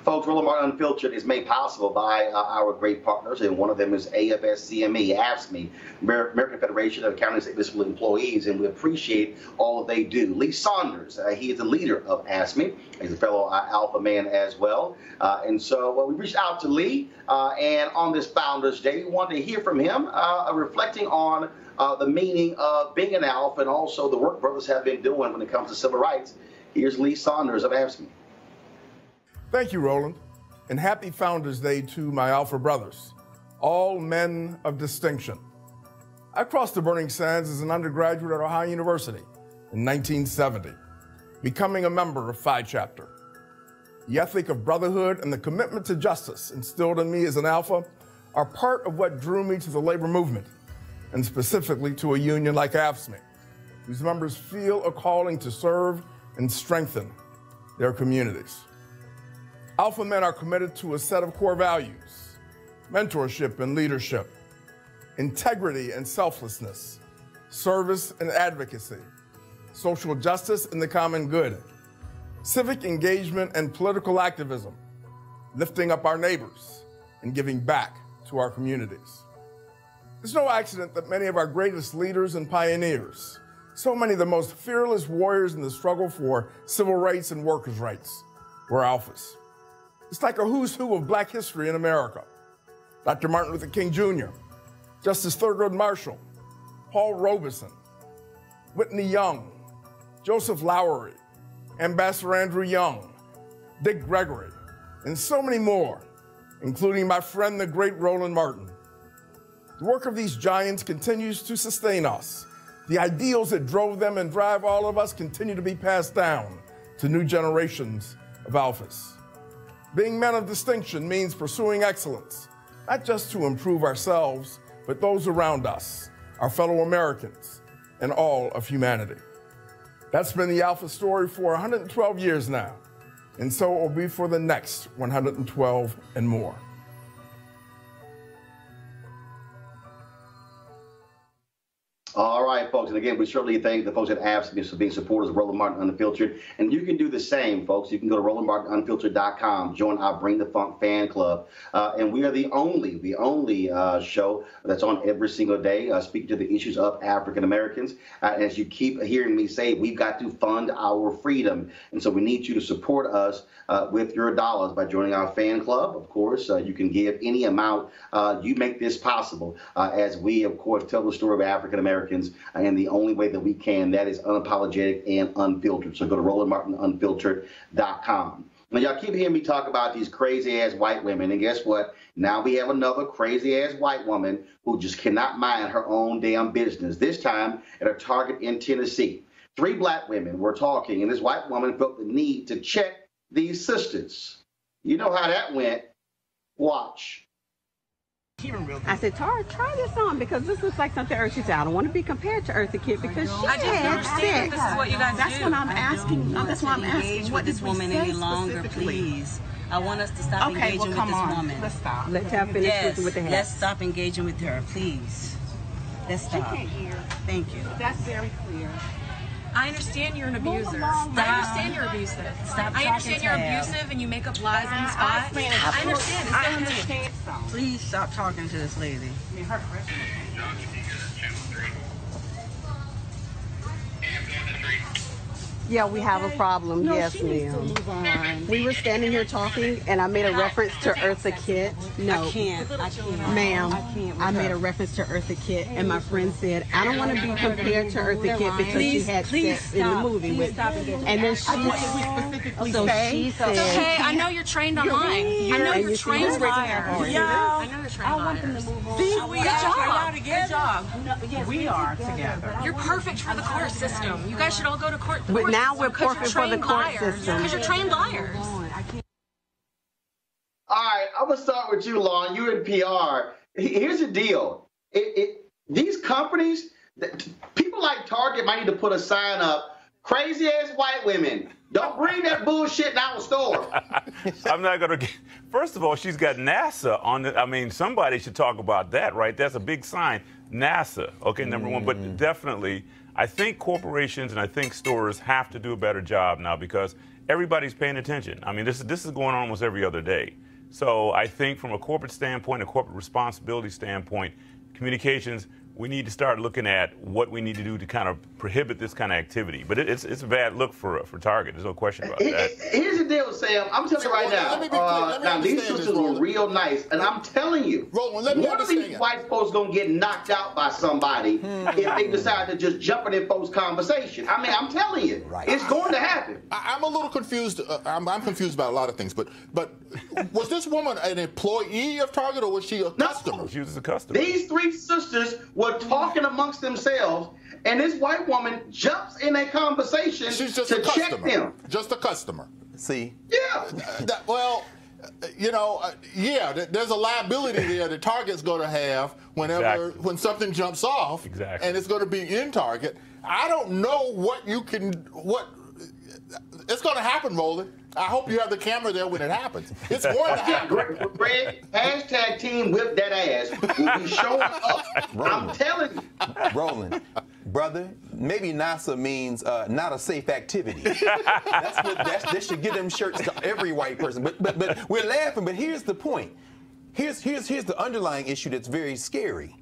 A: Folks, Roland Martin Unfiltered is made possible by our great partners, and one of them is AFSCME, AFSCME, American Federation of County and State Municipal Employees, and we appreciate all that they do. Lee Saunders, he is the leader of AFSCME. He's a fellow Alpha man as well. And so we reached out to Lee, and on this Founders Day, we wanted to hear from him, reflecting on the meaning of being an Alpha and also the work brothers have been doing when it comes to civil rights. Here's Lee Saunders of AFSCME.
I: Thank you, Roland, and happy Founders Day to my Alpha brothers, all men of distinction. I crossed the burning sands as an undergraduate at Ohio University in 1970, becoming a member of Phi Chapter. The ethic of brotherhood and the commitment to justice instilled in me as an Alpha are part of what drew me to the labor movement, and specifically to a union like AFSCME, whose members feel a calling to serve and strengthen their communities. Alpha men are committed to a set of core values: mentorship and leadership, integrity and selflessness, service and advocacy, social justice and the common good, civic engagement and political activism, lifting up our neighbors, and giving back to our communities. It's no accident that many of our greatest leaders and pioneers, so many of the most fearless warriors in the struggle for civil rights and workers' rights, were Alphas. It's like a who's who of Black history in America. Dr. Martin Luther King Jr., Justice Thurgood Marshall, Paul Robeson, Whitney Young, Joseph Lowery, Ambassador Andrew Young, Dick Gregory, and so many more, including my friend, the great Roland Martin. The work of these giants continues to sustain us. The ideals that drove them and drive all of us continue to be passed down to new generations of Alphas. Being men of distinction means pursuing excellence, not just to improve ourselves, but those around us, our fellow Americans, and all of humanity. That's been the Alpha story for 112 years now, and so it will be for the next 112 and more.
A: All right, right, folks. And again, we certainly thank the folks at AFSCME for being supporters of Roland Martin Unfiltered. And you can do the same, folks. You can go to RolandMartinUnfiltered.com, join our Bring the Funk fan club. And we are the only show that's on every single day, speaking to the issues of African Americans. As you keep hearing me say, we've got to fund our freedom. And so we need you to support us with your dollars by joining our fan club. Of course, you can give any amount. You make this possible as we, of course, tell the story of African Americans in the only way that we can. That is unapologetic and unfiltered. So go to RolandMartinUnfiltered.com. Now, y'all keep hearing me talk about these crazy-ass white women, and guess what? Now we have another crazy-ass white woman who just cannot mind her own damn business, this time at a Target in Tennessee. 3 black women were talking, and this white woman felt the need to check these sisters. You know how that went. Watch.
J: I said, Tara, try this on because this looks like something Eartha said. I don't want to be compared to Eartha Kitt because she
K: I just understand this is what you guys
J: That's
K: do.
J: what I'm asking. That's why I'm asking.
K: What this woman any longer, please. I want us to stop engaging with this woman.
J: Let's stop. Let's have finish with the head.
K: Let's stop engaging with her, please. Let's stop.
J: She can't hear.
K: Thank you.
J: That's very clear.
L: I understand you're an abuser. I understand you're abusive. I understand you're abusive and you make up lies on the spot. I understand. It's
J: I understand.
K: Please stop talking to this lady.
J: I mean, her question. Yeah, we have a problem.
K: No,
J: yes,
K: she needs to
J: ma'am.
K: move on.
J: We were standing here talking, and I made a reference to Eartha Kitt. No,
K: I can't.
J: ma'am.
K: I can't.
J: I made a reference to Eartha Kitt, and my friend said, I don't want to be compared to Eartha Kitt because she had sex in the movie with. And then she specifically said,
L: hey, I know you're trained online. I know you're trained liar.
J: Yeah.
L: I know you're trained liars.
K: Good job.
J: We are together.
L: You're perfect for the court system. You guys should all go to court.
J: But now we're perfect for the court system.
L: Because you're trained liars.
A: All right, I'm going to start with you, Lon. You're in PR. Here's the deal. These companies, people like Target might need to put a sign up, crazy-ass white women. Don't bring that bullshit in our store.
G: I'm not going to get... First of all, she's got NASA on it. I mean, somebody should talk about that, right? That's a big sign. NASA, okay, number one. But definitely, I think corporations and I think stores have to do a better job now because everybody's paying attention. I mean, this is going on almost every other day. So I think from a corporate standpoint, a corporate responsibility standpoint, communications, we need to start looking at what we need to do to kind of prohibit this kind of activity. But it's a bad look for Target. There's no question about that.
A: Here's the deal, Sam. I'm telling you right now. These sisters were real nice, and I'm telling you, one of these white folks gonna get knocked out by somebody if they decide to just jump in their folks' conversation. I mean, I'm telling you, it's going to happen.
E: I'm a little confused. I'm confused about a lot of things. But was this woman an employee of Target or was she a customer?
G: She was a customer.
A: These 3 sisters were talking amongst themselves, and this white woman jumps in a conversation to check them.
E: Just a customer.
F: See?
A: Yeah.
E: Well, you know, there's a liability there that Target's going to have when something jumps off, and it's going to be in Target. I don't know what it's going to happen, Roland. I hope you have the camera there when it happens. It's going to happen.
A: Greg, hashtag team whip that ass will be showing up. I'm telling you.
F: Roland, brother, maybe NASA means not a safe activity. They should give them shirts to every white person. But we're laughing, but here's the point. Here's the underlying issue that's very scary.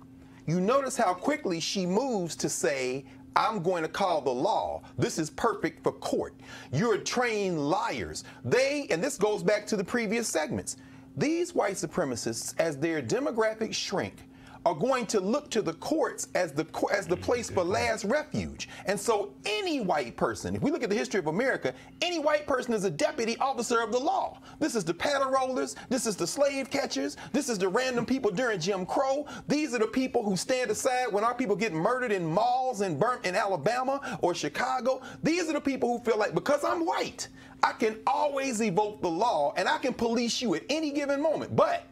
F: You notice how quickly she moves to say, I'm going to call the law. This is perfect for court. You're trained liars. And this goes back to the previous segments. These white supremacists, as their demographics shrink, are going to look to the courts as the place for last refuge. And so any white person, if we look at the history of America, any white person is a deputy officer of the law. This is the paddle rollers, this is the slave catchers, this is the random people during Jim Crow. These are the people who stand aside when our people get murdered in malls and burnt in Alabama or Chicago. These are the people who feel like, because I'm white, I can always evoke the law and I can police you at any given moment. But,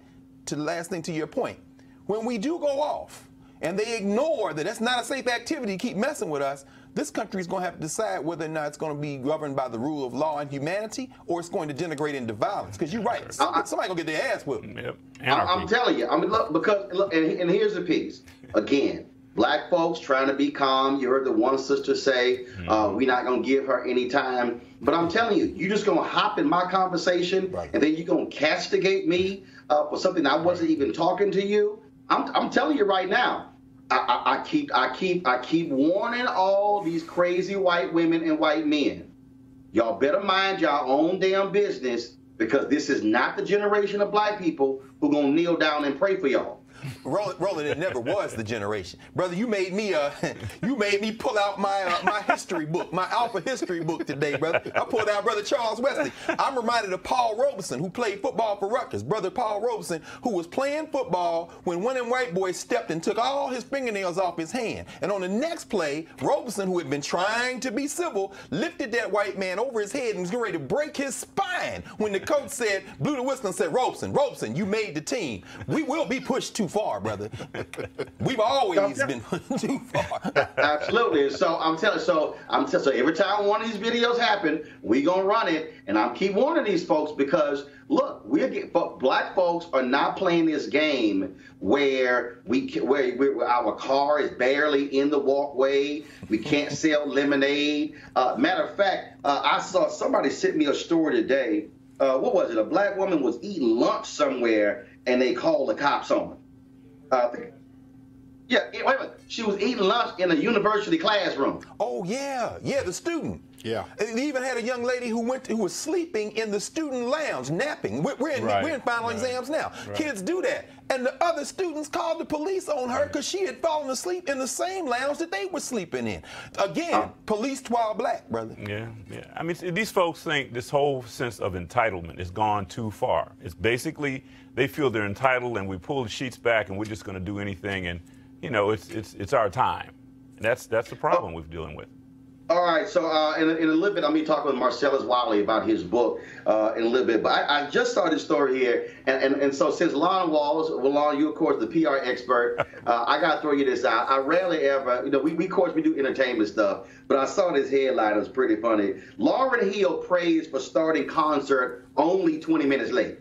F: to the last thing to your point, when we do go off and they ignore that that's not a safe activity, keep messing with us, this country is going to have to decide whether or not it's going to be governed by the rule of law and humanity or it's going to degenerate into violence. Because you're right, somebody going to get their ass whipped.
A: I'm telling you. I mean, look, and here's the piece. Again, black folks trying to be calm. You heard the one sister say, we're not going to give her any time. But I'm telling you, you're just going to hop in my conversation, and then you're going to castigate me for something I wasn't even talking to you. I'm telling you right now, I keep warning all these crazy white women and white men. Y'all better mind your own damn business, because this is not the generation of black people who gonna kneel down and pray for y'all.
F: Roland, it never was the generation, brother. You made me pull out my history book, my Alpha history book today, brother. I pulled out Brother Charles Wesley. I'm reminded of Paul Robeson, who played football for Rutgers. Brother Paul Robeson, who was playing football when one of them white boys stepped and took all his fingernails off his hand. And on the next play, Robeson, who had been trying to be civil, lifted that white man over his head and was getting ready to break his spine when the coach said, blew the whistle and said, Robeson, you made the team. We will be pushed too far, brother. We've always been too far.
A: Absolutely. So I'm telling. So every time one of these videos happen, we gonna run it, and I'm keep warning these folks, because look, black folks are not playing this game where our car is barely in the walkway. We can't sell lemonade. Matter of fact, I saw somebody sent me a story today. What was it? A black woman was eating lunch somewhere, and they called the cops on her. Wait a minute. She was eating lunch in a university classroom.
F: Oh yeah, the student. Yeah. They even had a young lady who was sleeping in the student lounge, napping. We're in final exams now. Kids do that, and the other students called the police on her because she had fallen asleep in the same lounge that they were sleeping in. Again, policed while black, brother.
G: Yeah. I mean, these folks think this whole sense of entitlement has gone too far. It's basically they feel they're entitled, and we pull the sheets back, and we're just going to do anything, and you know, it's our time. And that's the problem we're dealing with.
A: All right, so in a little bit, I'm going to be talking with Marcellus Wiley about his book in a little bit. But I just saw this story here, and so since Lon Walls, you, of course, the PR expert, I got to throw you this out. I rarely ever, we of course, we do entertainment stuff, but I saw this headline. It was pretty funny. Lauryn Hill praised for starting concert only 20 minutes late.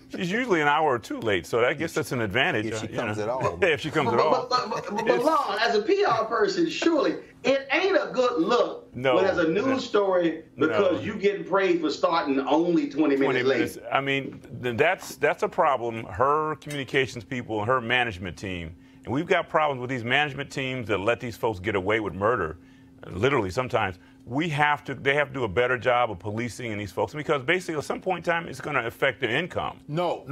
G: She's usually an hour or two late, so I guess that's an advantage.
F: If she comes at all.
G: If she comes at all.
A: But Lon, as a PR person, surely it ain't a good look when there's a news story because you getting praised for starting only 20 minutes late.
G: I mean, that's a problem. Her communications people and her management team, and we've got problems with these management teams that let these folks get away with murder, literally sometimes. They have to do a better job of policing in these folks, because basically at some point in time it's going to affect their income.
E: No.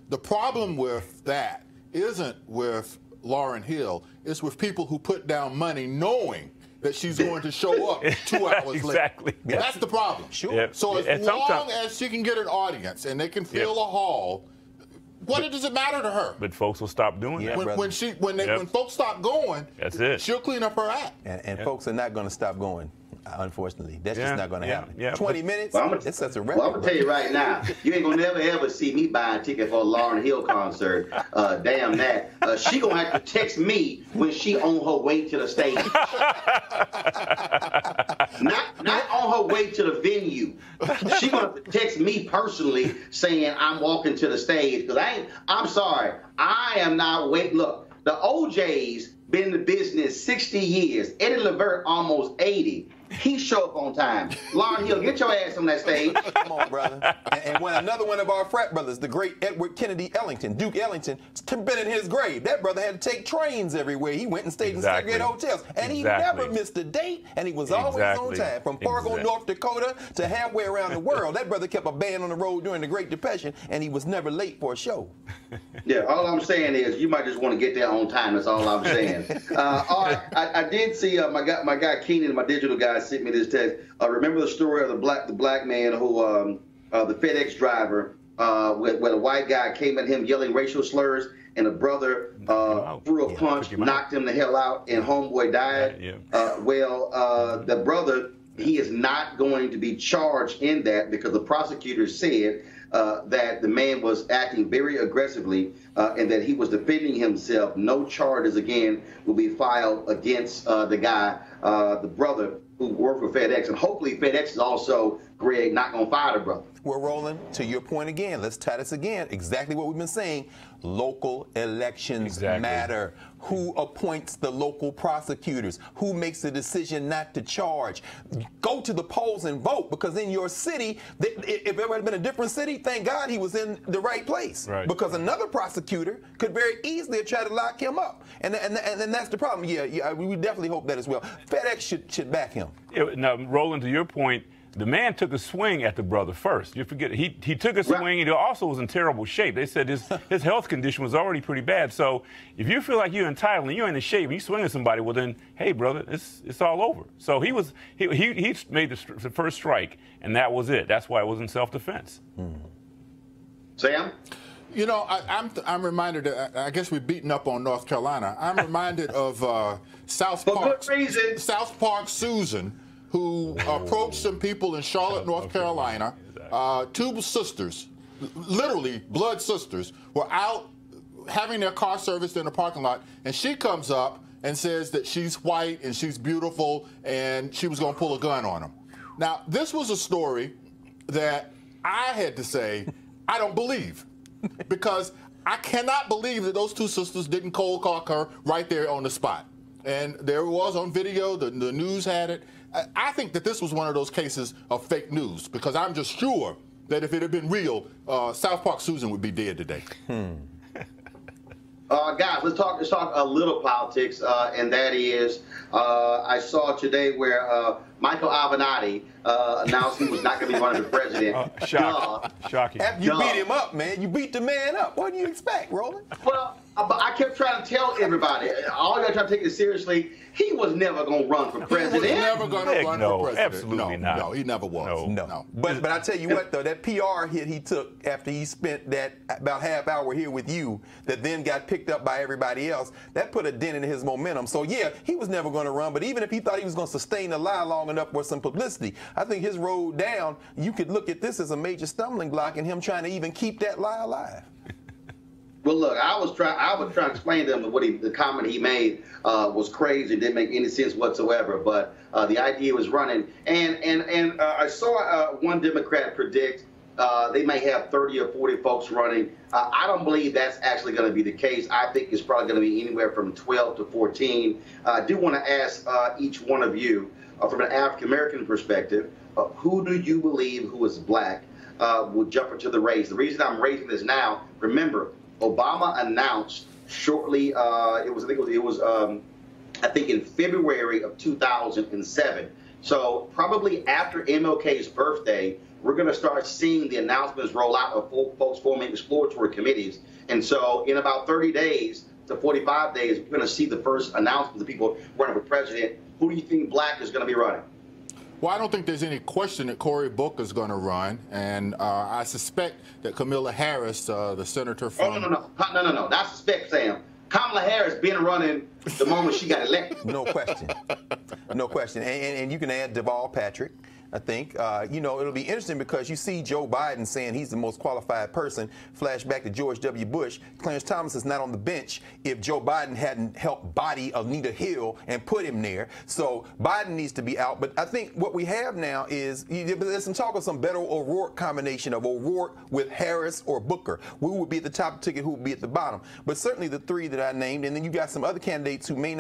E: The problem with that isn't with Lauryn Hill. It's with people who put down money knowing that she's going to show up 2 hours
G: exactly.
E: later. Yeah. That's the problem.
G: Sure. Yep.
E: So as long as she can get an audience and they can fill a hall, what does it matter to her?
G: But folks will stop doing that.
E: When folks stop going,
G: that's it.
E: She'll clean up her act.
F: And folks are not going to stop going, unfortunately. That's just not going to happen. 20 minutes, it's such a record.
A: Well, I'm going to tell you right now, you ain't going to never, ever see me buy a ticket for a Lauryn Hill concert. Damn that. She going to have to text me when she on her way to the stage. Not on her way to the venue. She going to have to text me personally saying I'm walking to the stage, because I'm sorry. I am not waiting. Look, the OJ's been in the business 60 years. Eddie Levert almost 80. He show up on time. Lauryn Hill, get your ass on that stage.
F: Come on, brother. And when another one of our frat brothers, the great Edward Kennedy Ellington, Duke Ellington, been in his grave. That brother had to take trains everywhere. He went and stayed in segregated hotels. And he never missed a date, and he was always on time. From Fargo, North Dakota to halfway around the world. That brother kept a band on the road during the Great Depression, and he was never late for a show.
A: Yeah, all I'm saying is you might just want to get there on time. That's all I'm saying. All right, I did see my guy Keenan, my digital guy, sent me this text. Remember the story of the black man who the FedEx driver where the white guy came at him yelling racial slurs, and the brother threw a punch, knocked him the hell out, and homeboy died. The brother, he is not going to be charged in that, because the prosecutor said that the man was acting very aggressively and that he was defending himself. No charges again will be filed against the guy, the brother who worked for FedEx, and hopefully FedEx is also Greg not going to fire the brother.
F: Well, Roland, to your point again, let's tie this again. Exactly what we've been saying. Local elections matter. Who appoints the local prosecutors? Who makes the decision not to charge? Go to the polls and vote, because in your city, if it had been a different city, thank God he was in the right place.
G: Right.
F: Because another prosecutor could very easily have tried to lock him up. And that's the problem. Yeah, we definitely hope that as well. FedEx should back him.
G: Now, Roland, to your point, the man took a swing at the brother first. You forget, he took a swing, and he also was in terrible shape. They said his health condition was already pretty bad. So if you feel like you're entitled and you're in the shape and you swing at somebody, well then, hey brother, it's all over. So he made the first strike, and that was it. That's why it was in self-defense.
A: Sam?
E: You know, I'm reminded. I guess we're beating up on North Carolina. I'm reminded of South Park Susan, who approached some people in Charlotte, North Carolina. Two sisters, literally blood sisters, were out having their car serviced in a parking lot, and she comes up and says that she's white and she's beautiful and she was going to pull a gun on them. Now, this was a story that I had to say I don't believe, because I cannot believe that those two sisters didn't cold call her right there on the spot. And there it was on video, the news had it. I think that this was one of those cases of fake news, because I'm just sure that if it had been real, South Park Susan would be dead today.
A: Guys, let's talk a little politics, and that is, I saw today where Michael Avenatti announced he was not going to be running for president.
G: Shocking.
F: After you beat him up, man, you beat the man up. What do you expect, Roland?
A: Well, but I kept trying to tell everybody, all you got to try to take it seriously, he was never going to run for president.
E: He was never going to run for president.
G: Absolutely not.
E: No, he never was.
F: No. But I tell you what, though, that PR hit he took after he spent that about half hour here with you, that then got picked up by everybody else, that put a dent in his momentum. So, yeah, he was never going to run. But even if he thought he was going to sustain the lie long enough for some publicity, I think his road down, you could look at this as a major stumbling block in him trying to even keep that lie alive.
A: Well, look, I was trying to explain to them that the comment he made was crazy, didn't make any sense whatsoever. But the idea was running, and I saw one Democrat predict they may have 30 or 40 folks running. I don't believe that's actually going to be the case. I think it's probably going to be anywhere from 12 to 14. I do want to ask each one of you, from an African American perspective, who do you believe who is black will jump into the race? The reason I'm raising this now, remember, Obama announced shortly, I think in February of 2007. So probably after MLK's birthday, we're going to start seeing the announcements roll out of folks forming exploratory committees. And so in about 30 days to 45 days, we're going to see the first announcement of people running for president. Who do you think black is going to be running?
E: Well, I don't think there's any question that Cory Booker is going to run, and I suspect that Kamala Harris, the senator from...
A: No. Not suspect, Sam. Kamala Harris been running the moment she got elected.
F: No question. No question. And you can add Deval Patrick. I think, it'll be interesting because you see Joe Biden saying he's the most qualified person. Flashback to George W. Bush. Clarence Thomas is not on the bench if Joe Biden hadn't helped body Anita Hill and put him there. So Biden needs to be out. But I think what we have now is there's some talk of some Beto O'Rourke combination of O'Rourke with Harris or Booker. Who would be at the top of the ticket, who would be at the bottom. But certainly the three that I named, and then you got some other candidates who may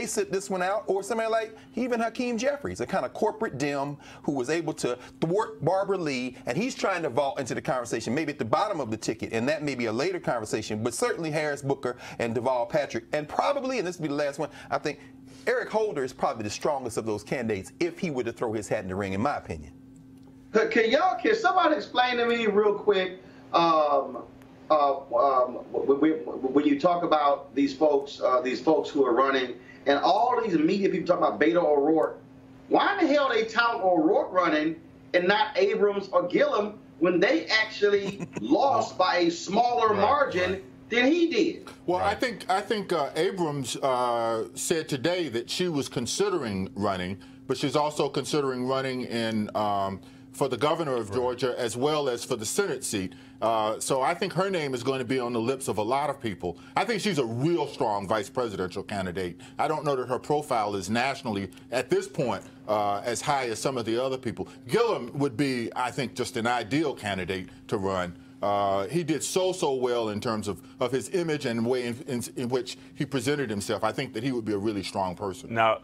F: sit this one out, or somebody like even Hakeem Jeffries, a kind of corporate dim who was able to thwart Barbara Lee, and he's trying to vault into the conversation, maybe at the bottom of the ticket, and that may be a later conversation, but certainly Harris, Booker, and Deval Patrick, and probably, and this will be the last one, I think Eric Holder is probably the strongest of those candidates if he were to throw his hat in the ring, in my opinion.
A: Can somebody explain to me real quick, when you talk about these folks who are running, and all these media people talk about Beto O'Rourke, why in the hell they tout O'Rourke running and not Abrams or Gillum when they actually lost by a smaller margin than he did?
E: Well, I think Abrams said today that she was considering running, but she's also considering running in for the governor of Georgia as well as for the Senate seat. So I think her name is going to be on the lips of a lot of people. I think she's a real strong vice presidential candidate. I don't know that her profile is nationally, at this point, as high as some of the other people. Gillum would be, I think, just an ideal candidate to run. He did so well in terms of his image and the way in which he presented himself. I think that he would be a really strong person.
G: Now,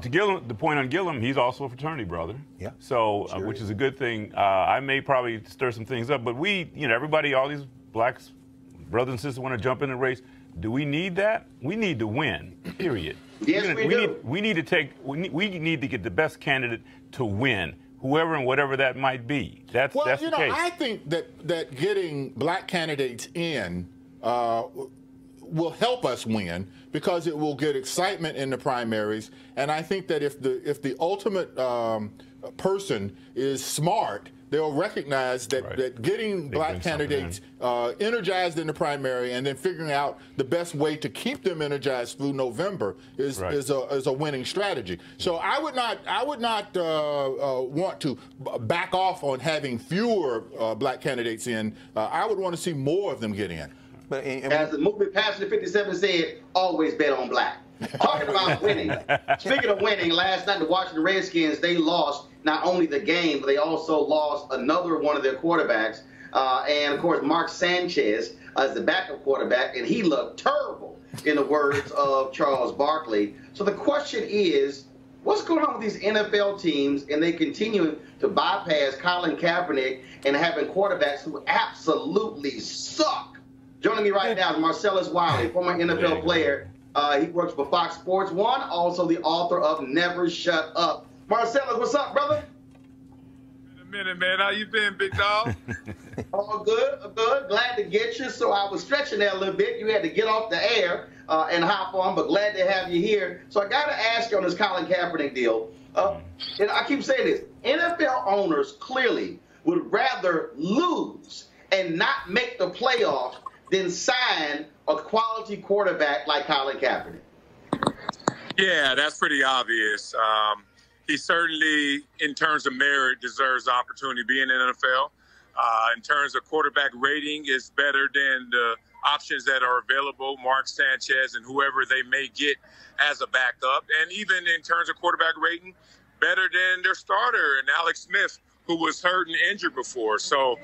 G: to Gillum, the point on Gillum, he's also a fraternity brother.
F: Yeah.
G: So, which is a good thing. I may probably stir some things up, but we, everybody, all these blacks, brothers and sisters want to jump in the race. Do we need that? We need to win, period.
A: Yes, we do.
G: We need to get the best candidate to win, whoever and whatever that might be. That's the case.
E: I think that getting black candidates in will help us win because it will get excitement in the primaries. And I think that if the ultimate person is smart, they'll recognize that getting black candidates energized in the primary and then figuring out the best way to keep them energized through November is a winning strategy. So I would not want to back off on having fewer black candidates in. I would want to see more of them get in.
F: But
A: as the movie Passion 57 said, always bet on black. Talking about winning. Speaking of winning, last night the Washington Redskins, they lost not only the game, but they also lost another one of their quarterbacks. And, of course, Mark Sanchez as the backup quarterback, and he looked terrible, in the words of Charles Barkley. So the question is, what's going on with these NFL teams, and they continue to bypass Colin Kaepernick and having quarterbacks who absolutely suck? Joining me right now is Marcellus Wiley, former NFL player. He works for Fox Sports 1, also the author of Never Shut Up. Marcellus, what's up, brother?
M: In a minute, man. How you been, big dog?
A: All good, good. Glad to get you. So I was stretching there a little bit. You had to get off the air and hop on, but glad to have you here. So I got to ask you on this Colin Kaepernick deal. And I keep saying this. NFL owners clearly would rather lose and not make the playoffs than sign a quality quarterback like Colin Kaepernick.
M: Yeah, that's pretty obvious. He certainly, in terms of merit, deserves the opportunity to be in the NFL. In terms of quarterback rating, is better than the options that are available, Mark Sanchez and whoever they may get as a backup. And even in terms of quarterback rating, better than their starter and Alex Smith, who was hurt and injured before. So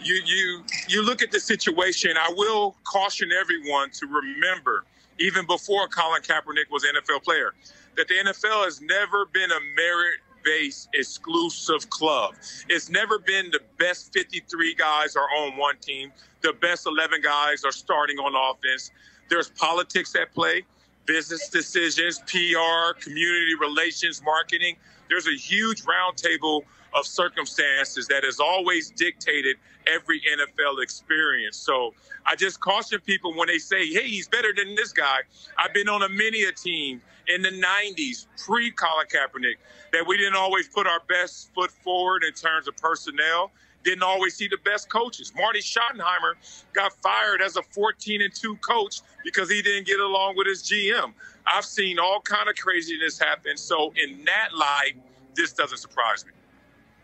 M: you look at the situation. I will caution everyone to remember, even before Colin Kaepernick was an NFL player, that the NFL has never been a merit-based exclusive club. It's never been the best 53 guys are on one team. The best 11 guys are starting on offense. There's politics at play, business decisions, PR, community relations, marketing. There's a huge roundtable of circumstances that has always dictated every NFL experience. So I just caution people when they say, hey, he's better than this guy. I've been on many a team in the 90s, pre-Colin Kaepernick, that we didn't always put our best foot forward in terms of personnel, didn't always see the best coaches. Marty Schottenheimer got fired as a 14-2 coach because he didn't get along with his GM. I've seen all kind of craziness happen. So in that light, this doesn't surprise me.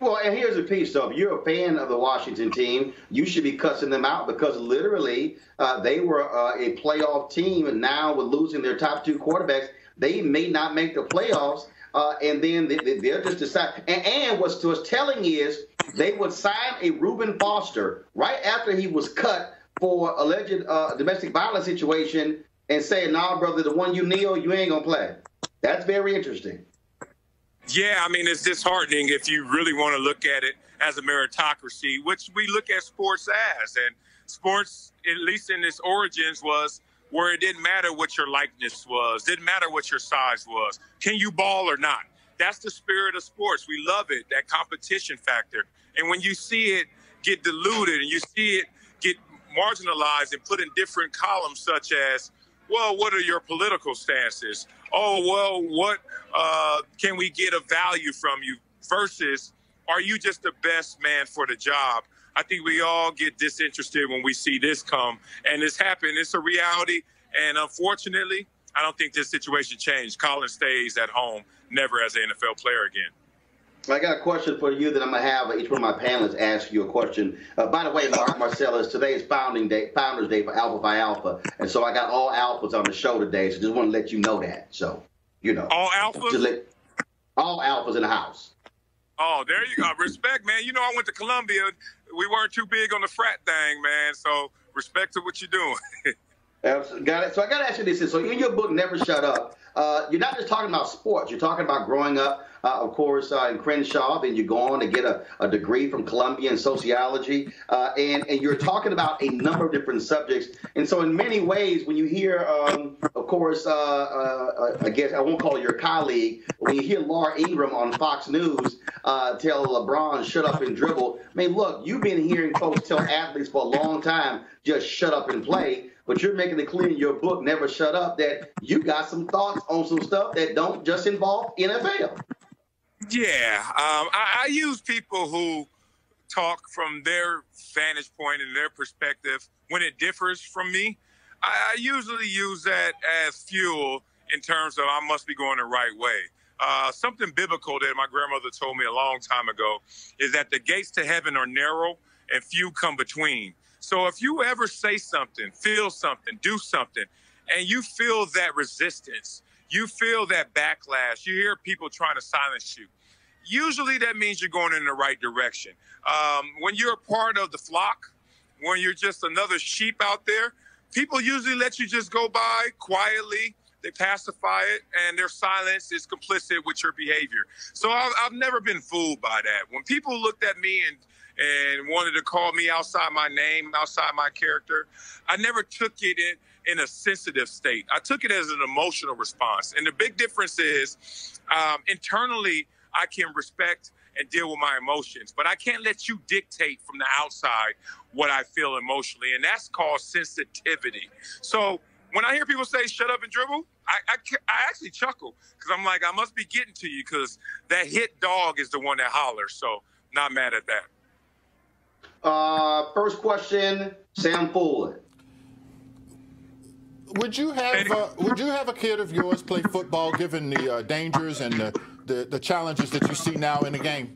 A: Well, and here's a piece, though. If you're a fan of the Washington team, you should be cussing them out because literally they were a playoff team, and now with losing their top two quarterbacks, they may not make the playoffs, and then they're just deciding. And what's telling is they would sign a Reuben Foster right after he was cut for alleged domestic violence situation and say, nah, brother, the one you kneel, you ain't going to play. That's very interesting.
M: Yeah, I mean, it's disheartening if you really want to look at it as a meritocracy, which we look at sports as. And sports, at least in its origins, was where it didn't matter what your likeness was, didn't matter what your size was. Can you ball or not? That's the spirit of sports. We love it, that competition factor. And when you see it get diluted and you see it get marginalized and put in different columns such as, well, what are your political stances? Oh, well, what can we get a value from you? Versus, are you just the best man for the job? I think we all get disinterested when we see this come. And it's happened. It's a reality. And unfortunately, I don't think this situation changed. Colin stays at home, never as an NFL player again.
A: I got a question for you that I'm going to have each one of my panelists ask you a question. By the way, Marcellus, today is Founders Day for Alpha Phi Alpha, and so I got all alphas on the show today, so just want to let you know that. So, you know.
M: All alphas?
A: All alphas in the house.
M: Oh, there you go. Respect, man. You know, I went to Columbia. We weren't too big on the frat thing, man, so respect to what you're doing.
A: Got it. So I got to ask you this. So in your book, Never Shut Up, you're not just talking about sports. You're talking about growing up, of course, in Crenshaw. Then you go on to get a degree from Columbia in sociology. And you're talking about a number of different subjects. And so in many ways, when you hear, of course, I guess I won't call it your colleague, when you hear Laura Ingraham on Fox News tell LeBron, shut up and dribble. I mean, look, you've been hearing folks tell athletes for a long time, just shut up and play. But you're making it clear in your book, Never Shut Up, that you got some thoughts on some stuff that don't just involve NFL.
M: Yeah, I use people who talk from their vantage point and their perspective when it differs from me. I usually use that as fuel in terms of I must be going the right way. Something biblical that my grandmother told me a long time ago is that the gates to heaven are narrow and few come between. So if you ever say something, feel something, do something, and you feel that resistance, you feel that backlash, you hear people trying to silence you, usually that means you're going in the right direction. When you're a part of the flock, when you're just another sheep out there, people usually let you just go by quietly. They pacify it, and their silence is complicit with your behavior. So I've never been fooled by that. When people looked at me and wanted to call me outside my name, outside my character, I never took it in a sensitive state. I took it as an emotional response. And the big difference is internally, I can respect and deal with my emotions, but I can't let you dictate from the outside what I feel emotionally. And that's called sensitivity. So when I hear people say, shut up and dribble, I actually chuckle because I'm like, I must be getting to you because that hit dog is the one that hollers. So not mad at that.
A: First question, Sam Fuller.
E: Would you have a kid of yours play football given the dangers and the challenges that you see now in the game?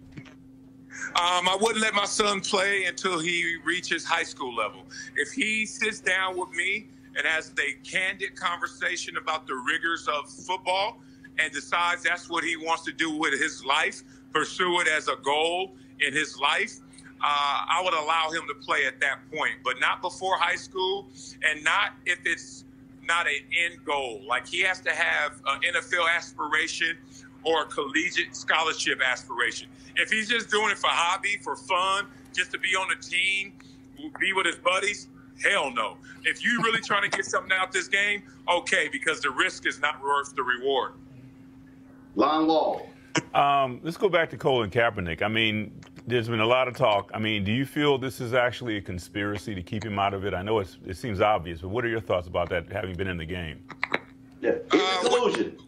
M: I wouldn't let my son play until he reaches high school level. If he sits down with me and has a candid conversation about the rigors of football and decides that's what he wants to do with his life, pursue it as a goal in his life, I would allow him to play at that point, but not before high school and not if it's not an end goal. Like he has to have an NFL aspiration or a collegiate scholarship aspiration. If he's just doing it for hobby, for fun, just to be on the team, be with his buddies, hell no. If you're really trying to get something out this game, okay, because the risk is not worth the reward.
A: Long Wall.
G: Let's go back to Colin Kaepernick. I mean, there's been a lot of talk. I mean, do you feel this is actually a conspiracy to keep him out of it? I know it seems obvious, but what are your thoughts about that, having been in the game?
A: Yeah, collusion.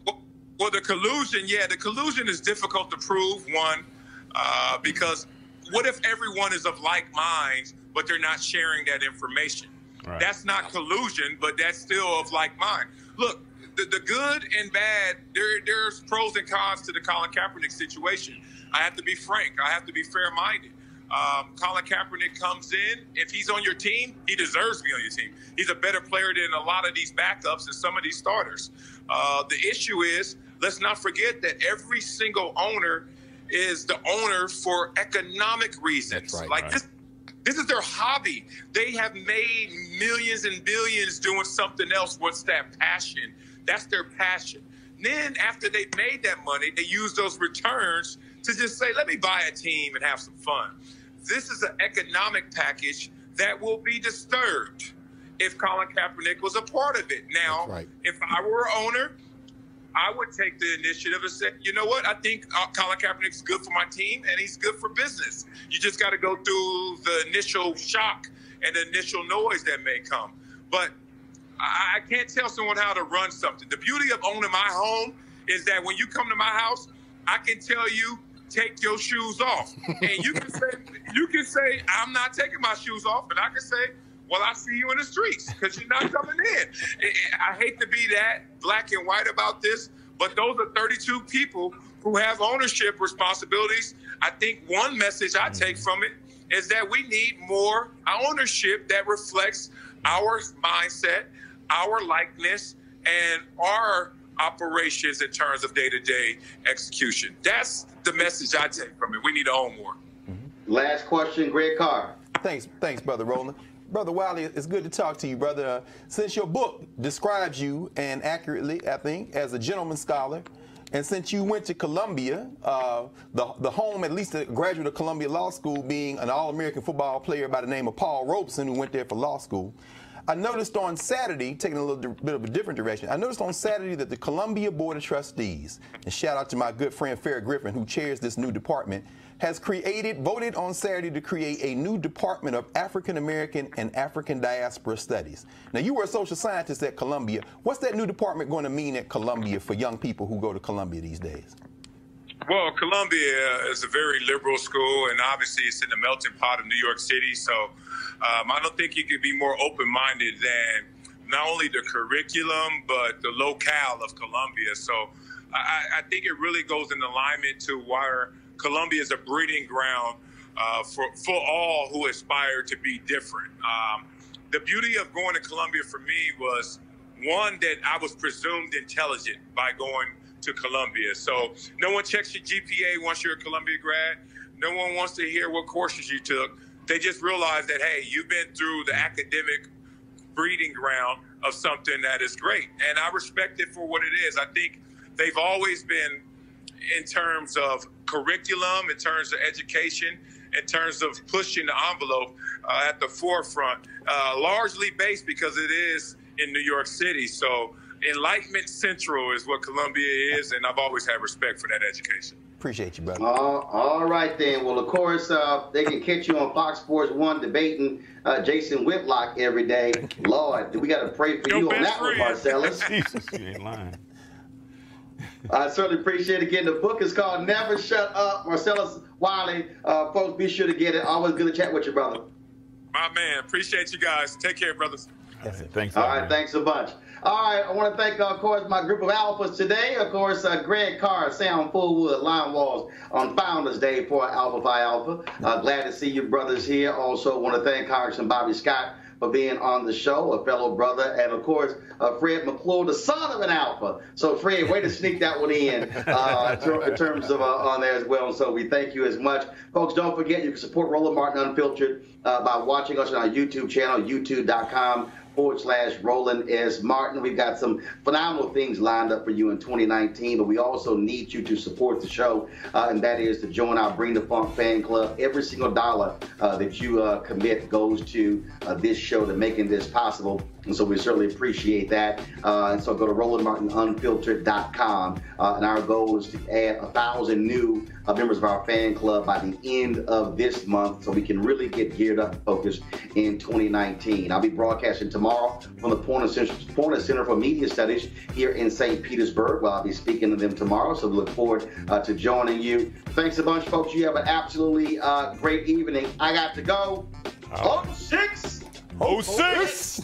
M: Well, the collusion is difficult to prove, one, because what if everyone is of like minds, but they're not sharing that information? Right. That's not collusion, but that's still of like mind. Look, the good and bad, there's pros and cons to the Colin Kaepernick situation. I have to be frank. I have to be fair-minded. Colin Kaepernick comes in. If he's on your team, he deserves to be on your team. He's a better player than a lot of these backups and some of these starters. The issue is, let's not forget that every single owner is the owner for economic reasons. That's right, This is their hobby. They have made millions and billions doing something else. What's that passion? That's their passion. Then after they've made that money, they use those returns to just say, let me buy a team and have some fun. This is an economic package that will be disturbed if Colin Kaepernick was a part of it. Now, if I were an owner, I would take the initiative and say, you know what? I think Colin Kaepernick's good for my team and he's good for business. You just got to go through the initial shock and the initial noise that may come. But I can't tell someone how to run something. The beauty of owning my home is that when you come to my house, I can tell you, take your shoes off. And you can say, I'm not taking my shoes off. And I can say, well, I see you in the streets because you're not coming in. I hate to be that black and white about this, But those are 32 people who have ownership responsibilities. I think one message I take from it is that we need more ownership that reflects our mindset, our likeness, and our operations in terms of day-to-day execution. That's the message I take from it. We need to own more.
A: Last question, Greg Carr.
F: Thanks, Brother Roland. Brother Wiley, it's good to talk to you, brother. Since your book describes you, and accurately, I think, as a gentleman scholar, and since you went to Columbia, the home, at least a graduate of Columbia Law School, being an All-American football player by the name of Paul Robeson, who went there for law school, I noticed on Saturday, taking a little bit of a different direction, I noticed on Saturday that the Columbia Board of Trustees, and shout out to my good friend Farrah Griffin, who chairs this new department, has voted on Saturday to create a new Department of African American and African Diaspora Studies. Now, you were a social scientist at Columbia. What's that new department going to mean at Columbia for young people who go to Columbia these days?
M: Well, Columbia is a very liberal school, and obviously it's in the melting pot of New York City. So I don't think you could be more open-minded than not only the curriculum, but the locale of Columbia. So I think it really goes in alignment to where Columbia is a breeding ground for all who aspire to be different. The beauty of going to Columbia for me was, one, that I was presumed intelligent by going to Columbia. So no one checks your GPA once you're a Columbia grad. No one wants to hear what courses you took. They just realize that, hey, you've been through the academic breeding ground of something that is great. And I respect it for what it is. I think they've always been, in terms of curriculum, in terms of education, in terms of pushing the envelope at the forefront, largely based because it is in New York City. So Enlightenment Central is what Columbia is, and I've always had respect for that education.
F: Appreciate you, brother.
A: All right, then. Well, of course, they can catch you on Fox Sports 1 debating Jason Whitlock every day. Lord, we got to pray for you on that one, Marcellus.
G: Jesus, you ain't lying.
A: I certainly appreciate it. Again, the book is called Never Shut Up. Marcellus Wiley. Folks, be sure to get it. Always good to chat with you, brother.
M: My man. Appreciate you guys. Take care, brothers.
G: Yes, thanks.
A: All right, thanks a bunch. All right, I want to thank, of course, my group of alphas today. Of course, Greg Carr, Sam Fullwood, Line Walls on Founders Day for Alpha Phi Alpha. Glad to see you brothers here. Also want to thank Congressman Bobby Scott for being on the show, a fellow brother, and of course, Fred McClure, the son of an alpha. So Fred, way to sneak that one in terms of on there as well. And so we thank you as much. Folks, don't forget you can support Roland Martin Unfiltered by watching us on our YouTube channel, youtube.com/Roland S. Martin. We've got some phenomenal things lined up for you in 2019, but we also need you to support the show, and that is to join our Bring the Funk fan club. Every single dollar that you commit goes to this show, to making this possible, and so we certainly appreciate that. And so go to RolandMartinUnfiltered.com, and our goal is to add 1,000 new members of our fan club by the end of this month, so we can really get geared up and focused in 2019. I'll be broadcasting tomorrow from the Porter Center for Media Studies here in St. Petersburg. Well, I'll be speaking to them tomorrow, so we look forward to joining you. Thanks a bunch, folks. You have an absolutely great evening. I got to go. 06!
G: 06!